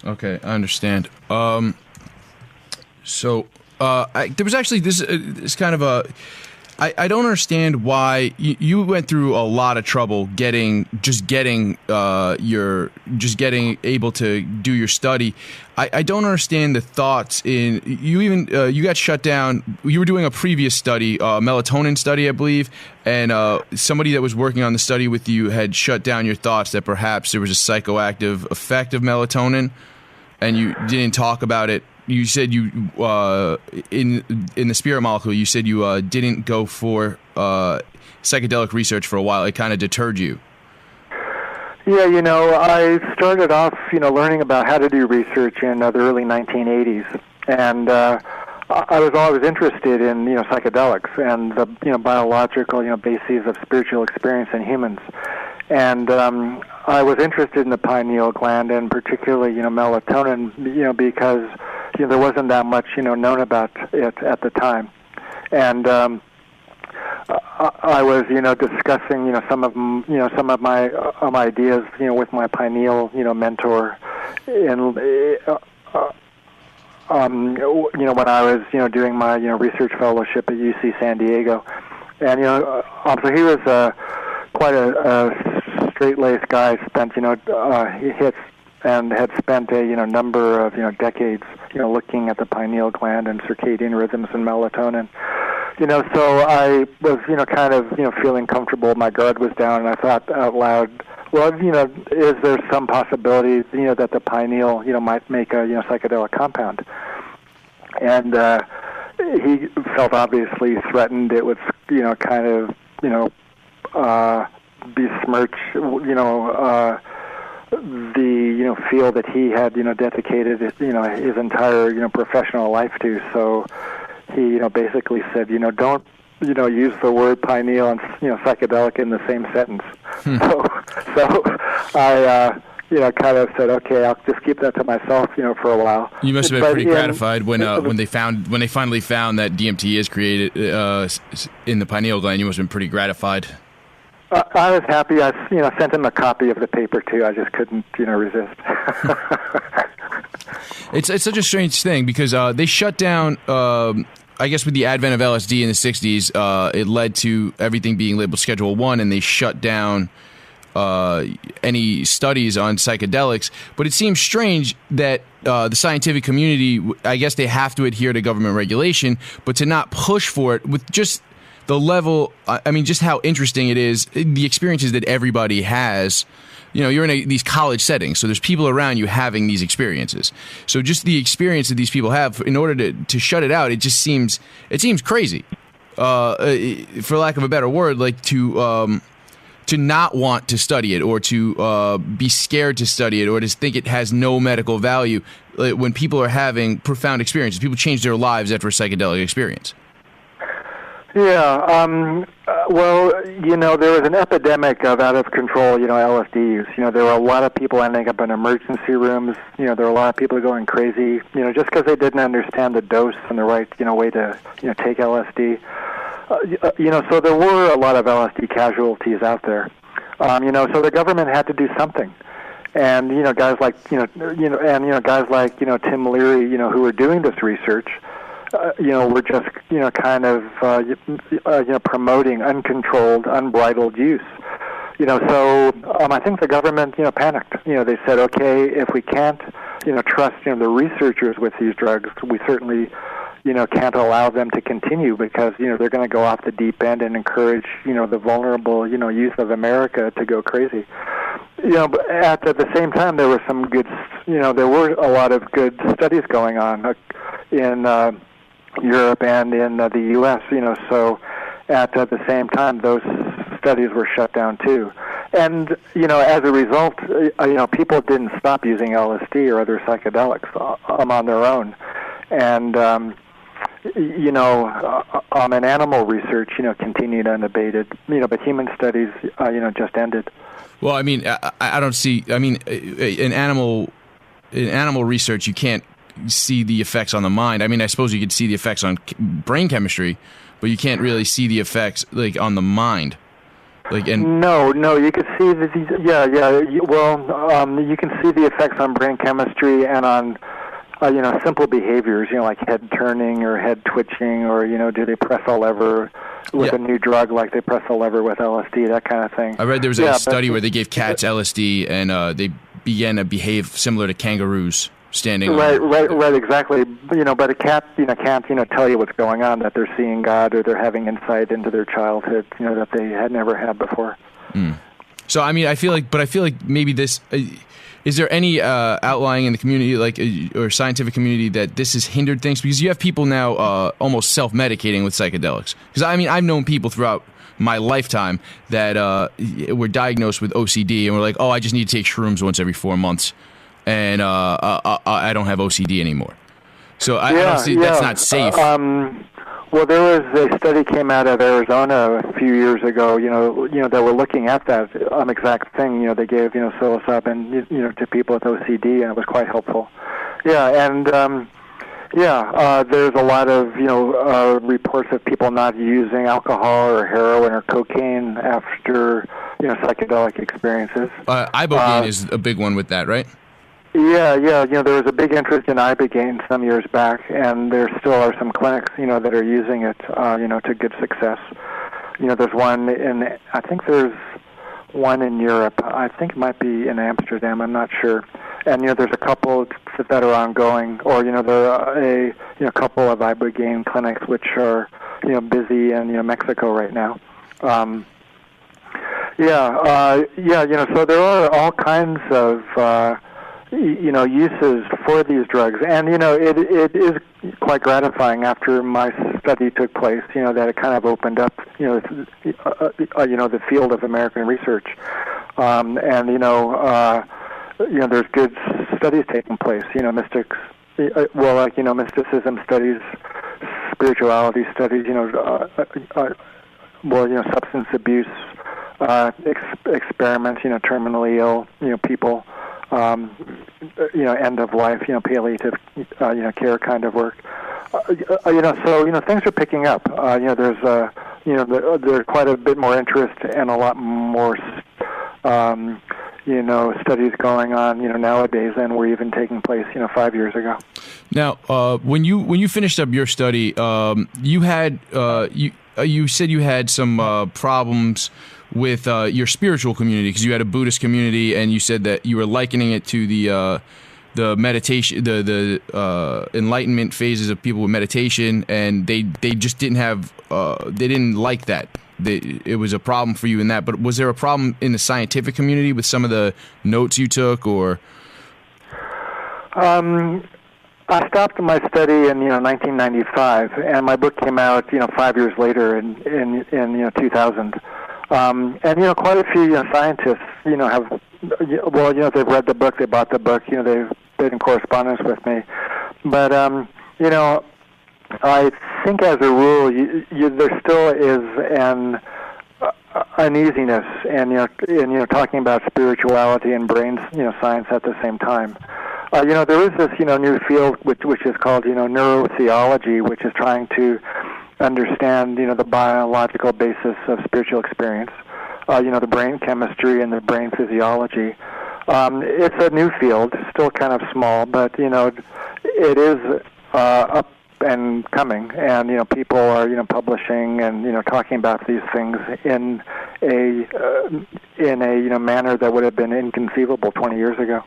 Okay, I understand. There was actually this kind of a. I don't understand why you went through a lot of trouble getting able to do your study. I don't understand the thoughts in you. Even you got shut down. You were doing a previous study, melatonin study, I believe, and somebody that was working on the study with you had shut down your thoughts that perhaps there was a psychoactive effect of melatonin, and you didn't talk about it. You said you in the spirit molecule. You said you didn't go for psychedelic research for a while. It kind of deterred you.
Yeah, I started off, learning about how to do research in the early 1980s, and I was always interested in, psychedelics and the, biological, bases of spiritual experience in humans. And I was interested in the pineal gland and particularly, melatonin, because there wasn't that much, known about it at the time. And I was, discussing, some of my ideas, with my pineal, mentor, in, when I was, doing my, research fellowship at UC San Diego, and so he was quite a straight-laced guy. Spent, he had spent a number of decades, looking at the pineal gland and circadian rhythms and melatonin. So I was, kind of, feeling comfortable. My guard was down, and I thought out loud, well, is there some possibility, that the pineal, might make a, psychedelic compound? And he felt obviously threatened. It would, kind of, besmirch, the, field that he had, dedicated, his entire, professional life to. So he, basically said, don't, use the word pineal and, psychedelic in the same sentence. So I, kind of said, okay, I'll just keep that to myself, for a while.
You must have been pretty gratified when they finally found that DMT is created in the pineal gland. You must have been pretty gratified.
I was happy. I, sent him a copy of the paper too. I just couldn't, resist.
It's such a strange thing because they shut down. I guess with the advent of LSD in the '60s, it led to everything being labeled Schedule 1, and they shut down any studies on psychedelics. But it seems strange that the scientific community, I guess they have to adhere to government regulation, but to not push for it with just the level, I mean, just how interesting it is, the experiences that everybody has. You're in these college settings, so there's people around you having these experiences. So just the experience that these people have, in order to shut it out, it seems crazy, for lack of a better word, like to not want to study it, or to be scared to study it, or to think it has no medical value. When people are having profound experiences, people change their lives after a psychedelic experience.
Yeah, well, there was an epidemic of out-of-control, LSD use. There were a lot of people ending up in emergency rooms. There were a lot of people going crazy, just because they didn't understand the dose and the right, way to, take LSD. So there were a lot of LSD casualties out there. So the government had to do something. And, guys like, guys like, Tim Leary, who were doing this research, we're just, kind of, promoting uncontrolled, unbridled use. So I think the government, panicked. They said, okay, if we can't, trust, the researchers with these drugs, we certainly, can't allow them to continue because, they're going to go off the deep end and encourage, the vulnerable, youth of America to go crazy. But at the same time, there were some good, there were a lot of good studies going on in Europe and in the U.S., so at the same time, those studies were shut down too. And, as a result, people didn't stop using LSD or other psychedelics on their own. And, and animal research, continued unabated, but human studies, just ended.
Well, I mean, I don't see, in animal research, you can't see the effects on the mind. I mean, I suppose you could see the effects on brain chemistry, but you can't really see the effects, like, on the mind. No,
you can see these. You can see the effects on brain chemistry and on, simple behaviors. Like head turning or head twitching, or do they press a lever with a new drug, like they press a lever with LSD, that kind of thing.
I read there was a study where they gave cats LSD and they began to behave similar to kangaroos. Standing
right, exactly. But a cat, can't, tell you what's going on, that they're seeing God or they're having insight into their childhood, that they had never had before.
Mm. So, I mean, I feel like maybe this, is there any outlying in the community, or scientific community, that this has hindered things? Because you have people now almost self-medicating with psychedelics. Because, I mean, I've known people throughout my lifetime that were diagnosed with OCD and were like, oh, I just need to take shrooms once every 4 months. And I don't have OCD anymore. So I don't see that's not safe.
Well, there was a study came out of Arizona a few years ago. That were looking at that exact thing. They gave psilocybin to people with OCD, and it was quite helpful. Yeah, and there's a lot of reports of people not using alcohol or heroin or cocaine after psychedelic experiences.
Ibogaine is a big one with that, right?
Yeah. There was a big interest in ibogaine some years back, and there still are some clinics, that are using it, to good success. There's one I think there's one in Europe. I think it might be in Amsterdam. I'm not sure. And there's a couple that are ongoing, or there are a couple of ibogaine clinics which are busy in Mexico right now. So there are all kinds of uses for these drugs, and it is quite gratifying after my study took place. That it kind of opened up the field of American research, and there's good studies taking place. Mysticism studies, spirituality studies. Substance abuse experiments. Terminally ill people. End of life, palliative, care kind of work. So things are picking up. There's there's quite a bit more interest and a lot more, studies going on, nowadays than were even taking place, 5 years ago.
Now, when you finished up your study, you had you said you had some problems with your spiritual community, because you had a Buddhist community, and you said that you were likening it to the meditation, the enlightenment phases of people with meditation, and they just didn't have they didn't like that. It was a problem for you in that. But was there a problem in the scientific community with some of the notes you took, or?
I stopped my study in 1995, and my book came out 5 years later in 2000. And quite a few scientists have they've read the book, they bought the book, they've been in correspondence with me, but I think as a rule there still is an uneasiness and talking about spirituality and brain science at the same time. There is this new field which is called neurotheology, which is trying to understand the biological basis of spiritual experience, the brain chemistry and the brain physiology. It's a new field, still kind of small, but it is up and coming, and people are publishing and talking about these things in a manner that would have been inconceivable 20 years ago.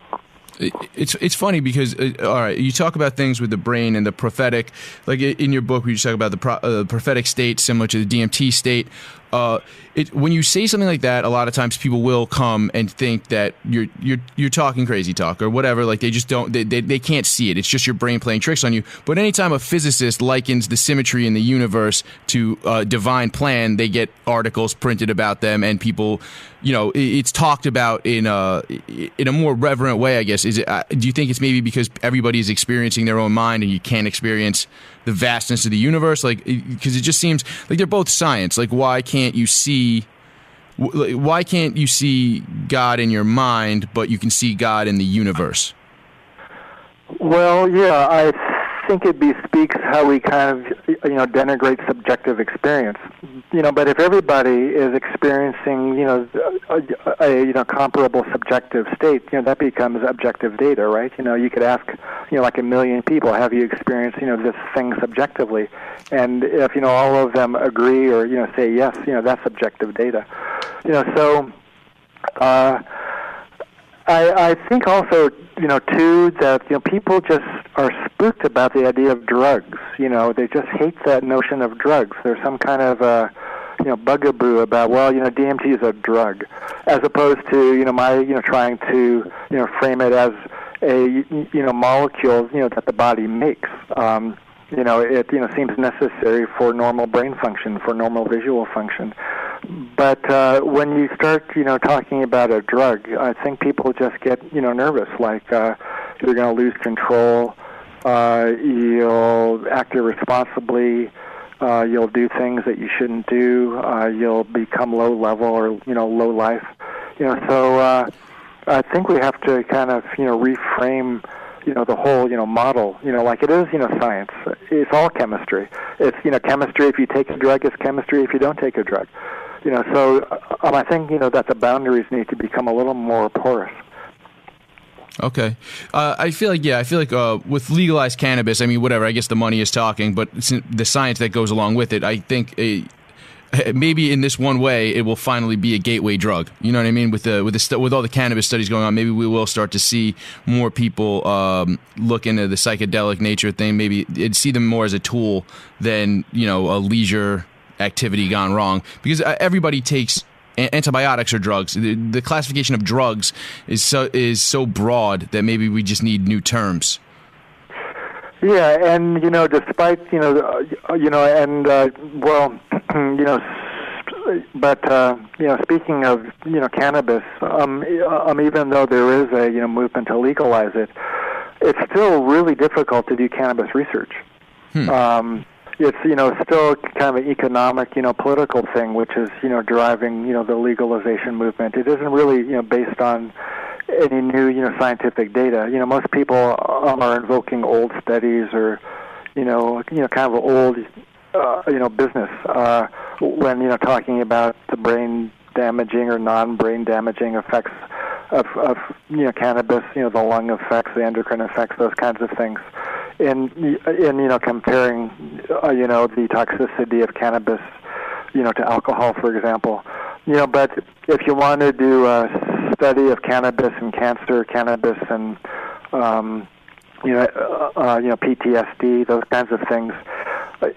It's funny because all right, you talk about things with the brain and the prophetic, like in your book where you talk about the prophetic state similar to the DMT state, when you say something like that, a lot of times people will come and think that you're talking crazy talk or whatever. Like they just don't, they can't see it. It's just your brain playing tricks on you. But anytime a physicist likens the symmetry in the universe to a divine plan, they get articles printed about them, and people, it's talked about in a more reverent way, I guess. Is it? Do you think it's maybe because everybody is experiencing their own mind and you can't experience the vastness of the universe? Like, because it just seems like they're both science. Like, why can't you see God in your mind, but you can see God in the universe?
Well, yeah, I think it bespeaks how we kind of, denigrate subjective experience. But if everybody is experiencing, a comparable subjective state, that becomes objective data, right? You could ask, like 1 million people, have you experienced, this thing subjectively? And if, all of them agree or, say yes, that's objective data. So I think also, too, that, people just are spooked about the idea of drugs. They just hate that notion of drugs. There's some kind of, bugaboo about, DMT is a drug, as opposed to, my, trying to, frame it as a, molecule, that the body makes. It seems necessary for normal brain function, for normal visual function. But when you start, talking about a drug, I think people just get, nervous, like you're going to lose control, you'll act irresponsibly, you'll do things that you shouldn't do, you'll become low level or, low life. So I think we have to kind of, reframe the whole, model, like it is, science. It's all chemistry. It's, chemistry if you take a drug, it's chemistry if you don't take a drug. So I think, that the boundaries need to become a little more porous.
Okay. I feel like with legalized cannabis, I mean, whatever, I guess the money is talking, but the science that goes along with it, I think maybe in this one way, it will finally be a gateway drug. You know what I mean? With all the cannabis studies going on, maybe we will start to see more people look into the psychedelic nature thing. Maybe see them more as a tool than a leisure activity gone wrong. Because everybody takes antibiotics or drugs. The classification of drugs is so broad that maybe we just need new terms.
Yeah, and despite speaking of cannabis, even though there is a movement to legalize it, it's still really difficult to do cannabis research. It's still kind of an economic political thing, which is driving the legalization movement. It isn't really based on any new scientific data. Most people are invoking old studies or kind of old business when talking about the brain damaging or non-brain damaging effects of cannabis, the lung effects, the endocrine effects, those kinds of things. In comparing the toxicity of cannabis to alcohol, for example. But if you want to do a study of cannabis and cancer, cannabis and PTSD, those kinds of things,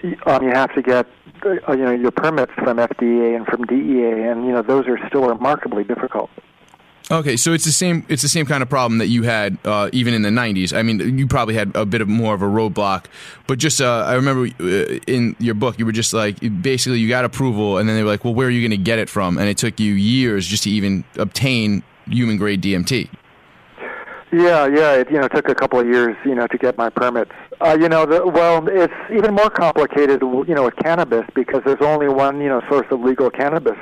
you have to get your permits from FDA and from DEA, and those are still remarkably difficult.
Okay, so it's the same kind of problem that you had even in the 90s. I mean, you probably had a bit more of a roadblock, but just I remember in your book you were just like, basically you got approval and then they were like, well, where are you going to get it from? And it took you years just to even obtain human grade DMT.
Yeah, it took a couple of years to get my permits. It's even more complicated with cannabis because there's only one source of legal cannabis.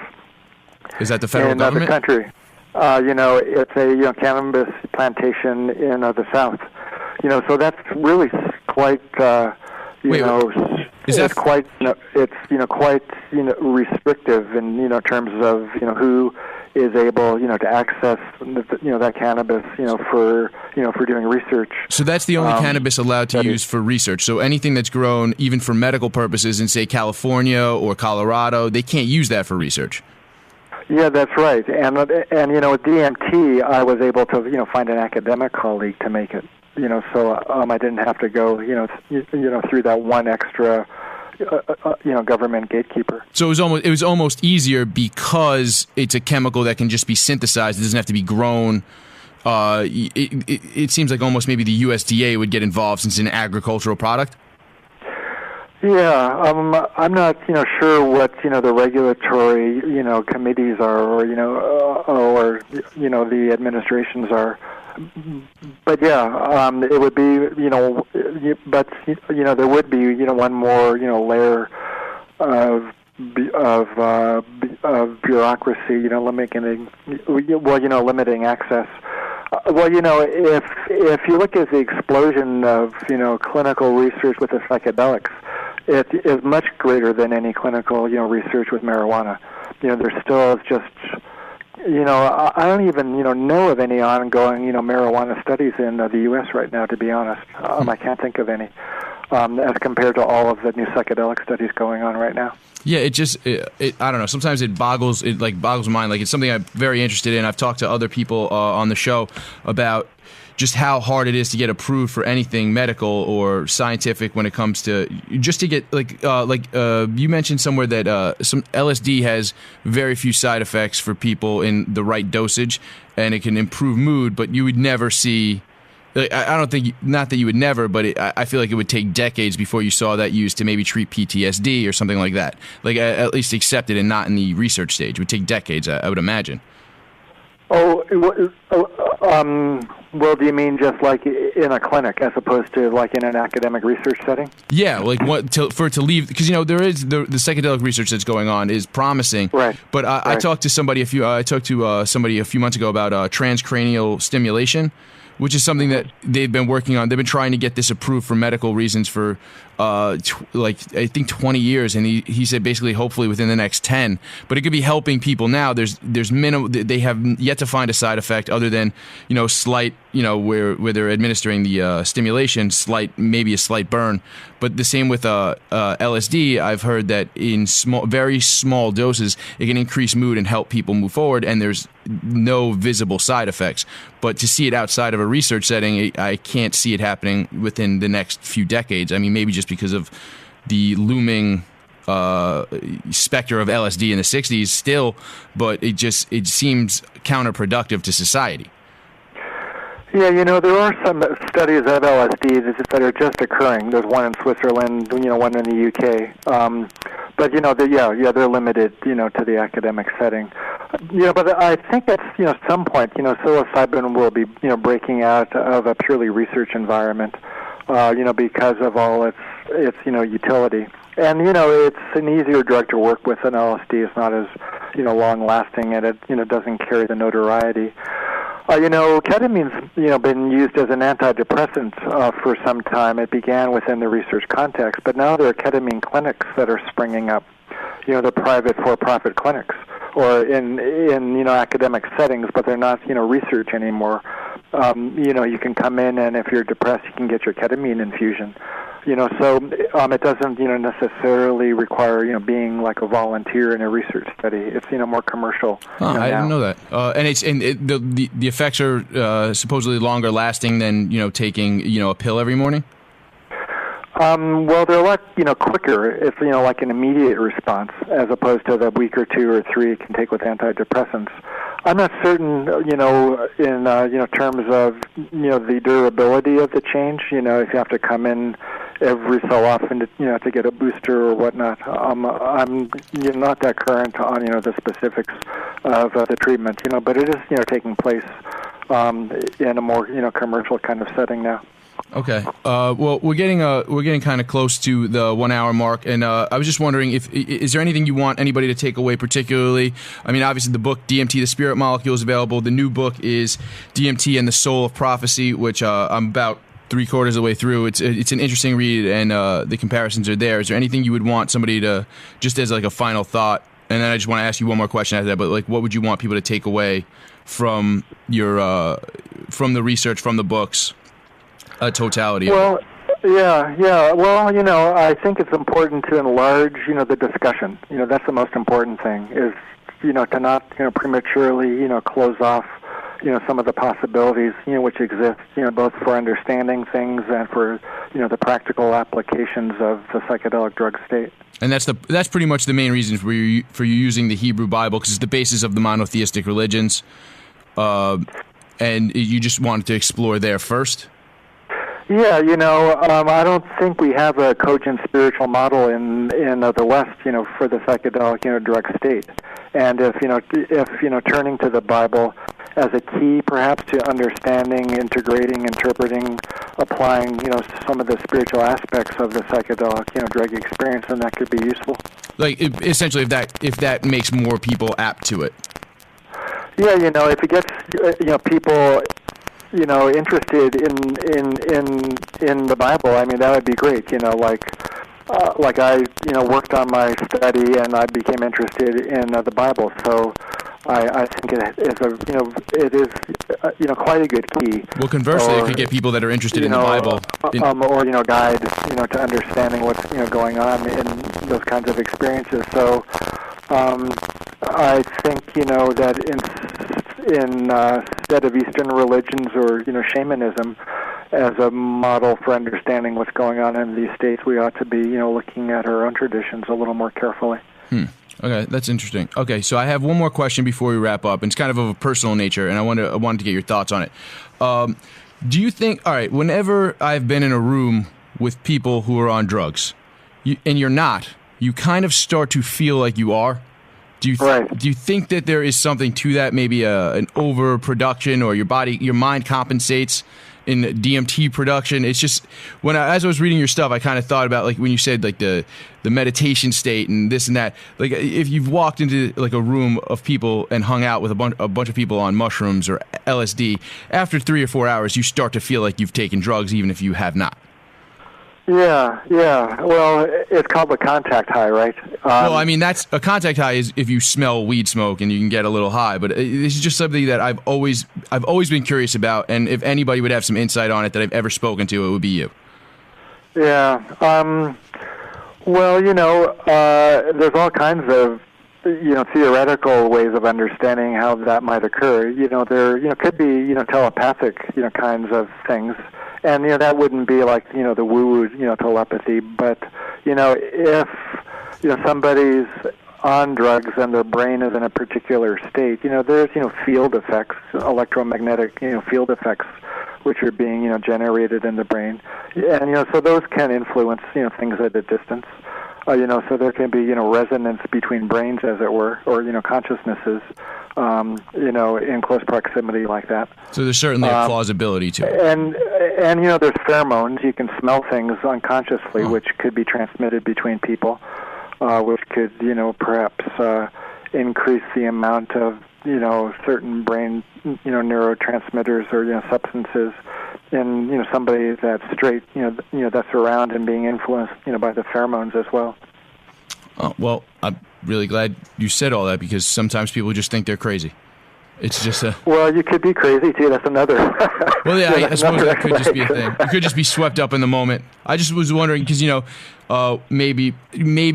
Is that the federal government?
In the country. It's a cannabis plantation in the South. So that's really quite it's quite restrictive in terms of who is able to access that cannabis for doing research.
So that's the only cannabis allowed to use for research. So anything that's grown even for medical purposes in say California or Colorado, they can't use that for research.
Yeah, that's right. And with DMT, I was able to find an academic colleague to make it. So I didn't have to go through that one extra government gatekeeper.
So it was almost easier because it's a chemical that can just be synthesized. It doesn't have to be grown. It seems like almost maybe the USDA would get involved since it's an agricultural product.
Yeah, I'm not, sure what the regulatory, committees are, or the administrations are. But yeah, it would be, but there would be, one more, layer of bureaucracy, limiting access. If you look at the explosion of, clinical research with the psychedelics, it is much greater than any clinical, research with marijuana. There still is just, I don't even, know of any ongoing, marijuana studies in the U.S. right now, to be honest. I can't think of any, as compared to all of the new psychedelic studies going on right now.
Yeah, I don't know. Sometimes it boggles my mind. Like, it's something I'm very interested in. I've talked to other people on the show about just how hard it is to get approved for anything medical or scientific when it comes to just to get you mentioned somewhere that some LSD has very few side effects for people in the right dosage, and it can improve mood, but you would never see. I don't think, not that you would never, but I feel like it would take decades before you saw that used to maybe treat PTSD or something like that. Like, at least accepted and not in the research stage. It would take decades, I would imagine.
Well, do you mean just like in a clinic as opposed to like in an academic research setting?
Yeah, like for it to leave, because there is the psychedelic research that's going on is promising.
Right.
But I talked to somebody a few months ago about transcranial stimulation, which is something that they've been working on. They've been trying to get this approved for medical reasons for I think 20 years, and he said basically hopefully within the next 10. But it could be helping people now. There's minimal. They have yet to find a side effect other than slight where they're administering the stimulation, maybe a slight burn. But the same with LSD. I've heard that in very small doses, it can increase mood and help people move forward, and there's no visible side effects. But to see it outside of a research setting, I can't see it happening within the next few decades. I mean, maybe just because of the looming specter of LSD in the 60s still, but it seems counterproductive to society.
Yeah, there are some studies of LSD that are just occurring. There's one in Switzerland, one in the UK. But they're limited, to the academic setting. But I think at some point, psilocybin will be, breaking out of a purely research environment, because of all its utility. And it's an easier drug to work with than LSD. It's not as long lasting, and it doesn't carry the notoriety. Ketamine's been used as an antidepressant for some time. It began within the research context, but now there are ketamine clinics that are springing up. The private for-profit clinics, or in academic settings, but they're not research anymore. You can come in, and if you're depressed, you can get your ketamine infusion. So it doesn't necessarily require being like a volunteer in a research study. It's more commercial.
I didn't know that. The effects are supposedly longer lasting than taking a pill every morning.
Well, they're a lot quicker. It's like an immediate response as opposed to the week or 2 or 3 it can take with antidepressants. I'm not certain, in terms of the durability of the change. If you have to come in every so often to get a booster or whatnot. I'm not that current on the specifics of the treatment. But it is taking place in a more commercial kind of setting now.
Okay. Well, we're getting kind of close to the 1 hour mark, and I was just wondering is there anything you want anybody to take away particularly? I mean, obviously the book DMT, the Spirit Molecule, is available. The new book is DMT and the Soul of Prophecy, which I'm about 3/4 of the way through. It's an interesting read, and the comparisons are there. Is there anything you would want somebody to, just as like a final thought? And then I just want to ask you one more question after that. But like, what would you want people to take away from your from the research, from the books? A totality.
Well, yeah. Well, I think it's important to enlarge, the discussion. That's the most important thing. Is to not, prematurely, close off, some of the possibilities, which exist, both for understanding things and for, the practical applications of the psychedelic drug state.
And that's pretty much the main reason for you using the Hebrew Bible, because it's the basis of the monotheistic religions, and you just wanted to explore there first?
Yeah, I don't think we have a cogent spiritual model in the West, for the psychedelic, drug state. And if turning to the Bible as a key, perhaps, to understanding, integrating, interpreting, applying, some of the spiritual aspects of the psychedelic, drug experience, then that could be useful. Like,
essentially, if that makes more people apt to it.
Yeah, if it gets, people, interested in the Bible, I mean, that would be great. Like I, worked on my study and I became interested in the Bible. So I think it is quite a good key.
Well, conversely, it could get people that are interested in the Bible,
or guide, to understanding what's going on in those kinds of experiences. So I think that instead of Eastern religions or shamanism as a model for understanding what's going on in these states, we ought to be looking at our own traditions a little more carefully.
Okay, that's interesting. Okay, so I have one more question before we wrap up, and it's kind of a personal nature, and I wanted to get your thoughts on it. Do you think, all right, whenever I've been in a room with people who are on drugs, and you're not, you kind of start to feel like you are? Do you think that there is something to that, maybe an overproduction, or your mind compensates in DMT production? It's just, as I was reading your stuff, I kind of thought about, like, when you said, like, the meditation state and this and that. Like, if you've walked into, like, a room of people and hung out with a bunch of people on mushrooms or LSD, after 3 or 4 hours, you start to feel like you've taken drugs, even if you have not.
Yeah. Well, it's called the contact high, right?
Well, I mean, that's a contact high is if you smell weed smoke and you can get a little high. But this is just something that I've always been curious about, and if anybody would have some insight on it that I've ever spoken to, it would be you.
Yeah. Well, there's all kinds of theoretical ways of understanding how that might occur. There could be telepathic kinds of things. And, that wouldn't be like, the woo-woo, telepathy. But, if, somebody's on drugs and their brain is in a particular state, there's, field effects, electromagnetic, field effects, which are being, generated in the brain. And, so those can influence, things at a distance. So there can be, resonance between brains, as it were, or, consciousnesses, in close proximity like that.
So there's certainly a plausibility to it.
And there's pheromones. You can smell things unconsciously, which could be transmitted between people, which could, perhaps increase the amount of, certain brain, neurotransmitters or, substances in, somebody that's straight, that's around and being influenced, by the pheromones as well.
Well, I'm really glad you said all that, because sometimes people just think they're crazy. It's just a...
Well, you could be crazy, too. That's another...
Well, yeah, I suppose that could just be a thing. You could just be swept up in the moment. I just was wondering, because, maybe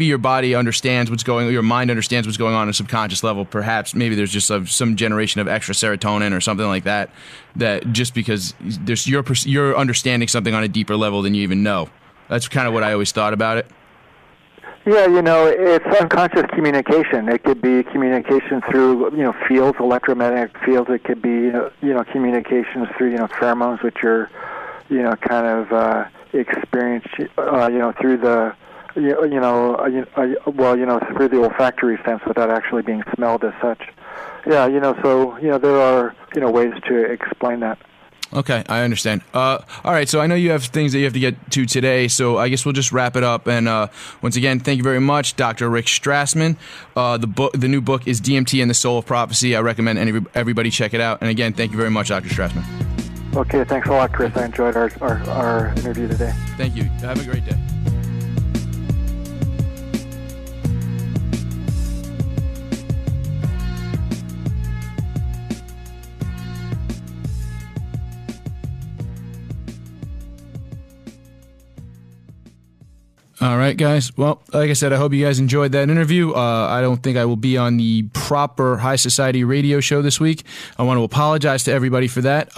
your body understands what's going on, your mind understands what's going on a subconscious level. Perhaps maybe there's just some generation of extra serotonin or something like that, that just because you're understanding something on a deeper level than you even know. That's kind of what I always thought about it.
Yeah, it's unconscious communication. It could be communication through, fields, electromagnetic fields. It could be, communications through, pheromones, which are, kind of experienced, through the, through the olfactory sense without actually being smelled as such. Yeah, so, there are, ways to explain that.
Okay, I understand. All right, so I know you have things that you have to get to today, so I guess we'll just wrap it up. And once again, thank you very much, Dr. Rick Strassman. The new book is DMT and the Soul of Prophecy. I recommend everybody check it out. And again, thank you very much, Dr. Strassman.
Okay, thanks a lot, Chris. I enjoyed our interview today.
Thank you. Have a great day. All right, guys. Well, like I said, I hope you guys enjoyed that interview. I don't think I will be on the proper High Society radio show this week. I want to apologize to everybody for that.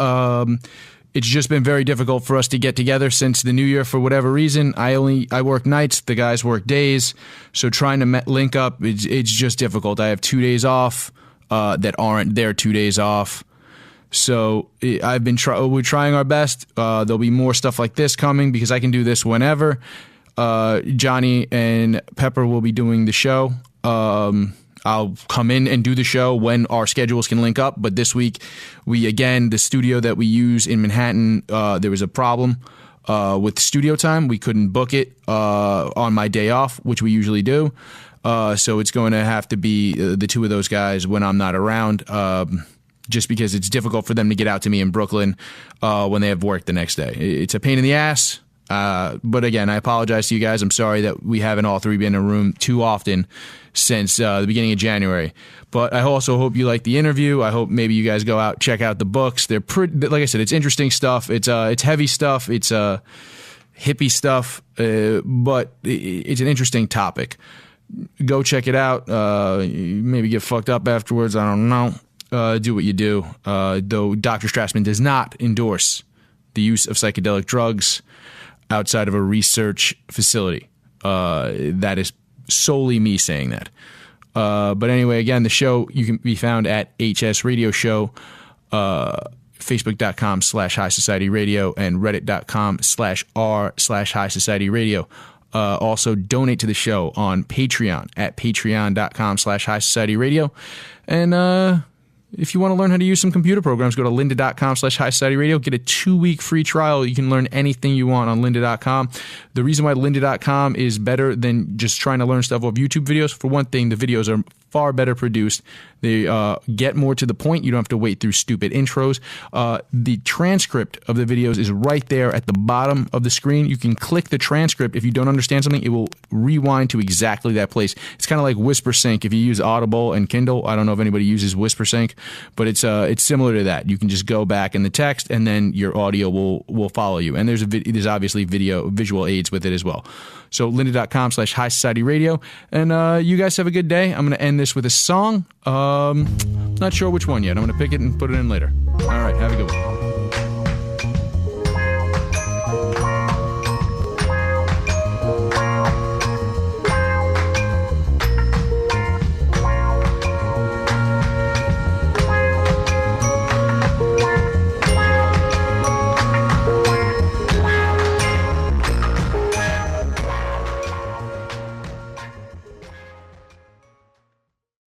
It's just been very difficult for us to get together since the new year for whatever reason. I work nights, the guys work days, so trying to link up, it's just difficult. I have 2 days off that aren't their 2 days off. So I've been we're trying our best. There'll be more stuff like this coming because I can do this whenever. Johnny and Pepper will be doing the show. I'll come in and do the show when our schedules can link up. But this week, the studio that we use in Manhattan, there was a problem with studio time. We couldn't book it on my day off, which we usually do. So it's going to have to be the two of those guys when I'm not around, just because it's difficult for them to get out to me in Brooklyn when they have work the next day. It's a pain in the ass. But again, I apologize to you guys. I'm sorry that we haven't all three been in a room too often since the beginning of January. But I also hope you like the interview. I hope maybe you guys go out, check out the books. They're pretty, like I said, it's interesting stuff. It's heavy stuff. It's hippie stuff, but it's an interesting topic. Go check it out. Maybe get fucked up afterwards. I don't know. Do what you do. Though Dr. Strassman does not endorse the use of psychedelic drugs outside of a research facility. That is solely me saying that. But anyway, again, the show, you can be found at HS Radio Show, Facebook.com/High Society Radio, and Reddit.com/r/High Society Radio. Also, donate to the show on Patreon at Patreon.com/High Society Radio. And if you want to learn how to use some computer programs, go to lynda.com/High Society Radio. Get a 2-week free trial. You can learn anything you want on lynda.com. The reason why lynda.com is better than just trying to learn stuff off YouTube videos, for one thing, the videos are far better produced. They get more to the point. You don't have to wait through stupid intros. The transcript of the videos is right there at the bottom of the screen. You can click the transcript. If you don't understand something, it will rewind to exactly that place. It's kind of like WhisperSync. If you use Audible and Kindle, I don't know if anybody uses WhisperSync, but it's similar to that. You can just go back in the text, and then your audio will follow you. And there's obviously visual aids with it as well. So lynda.com/High Society Radio. And you guys have a good day. I'm going to end this with a song. Not sure which one yet. I'm going to pick it and put it in later. All right, have a good one.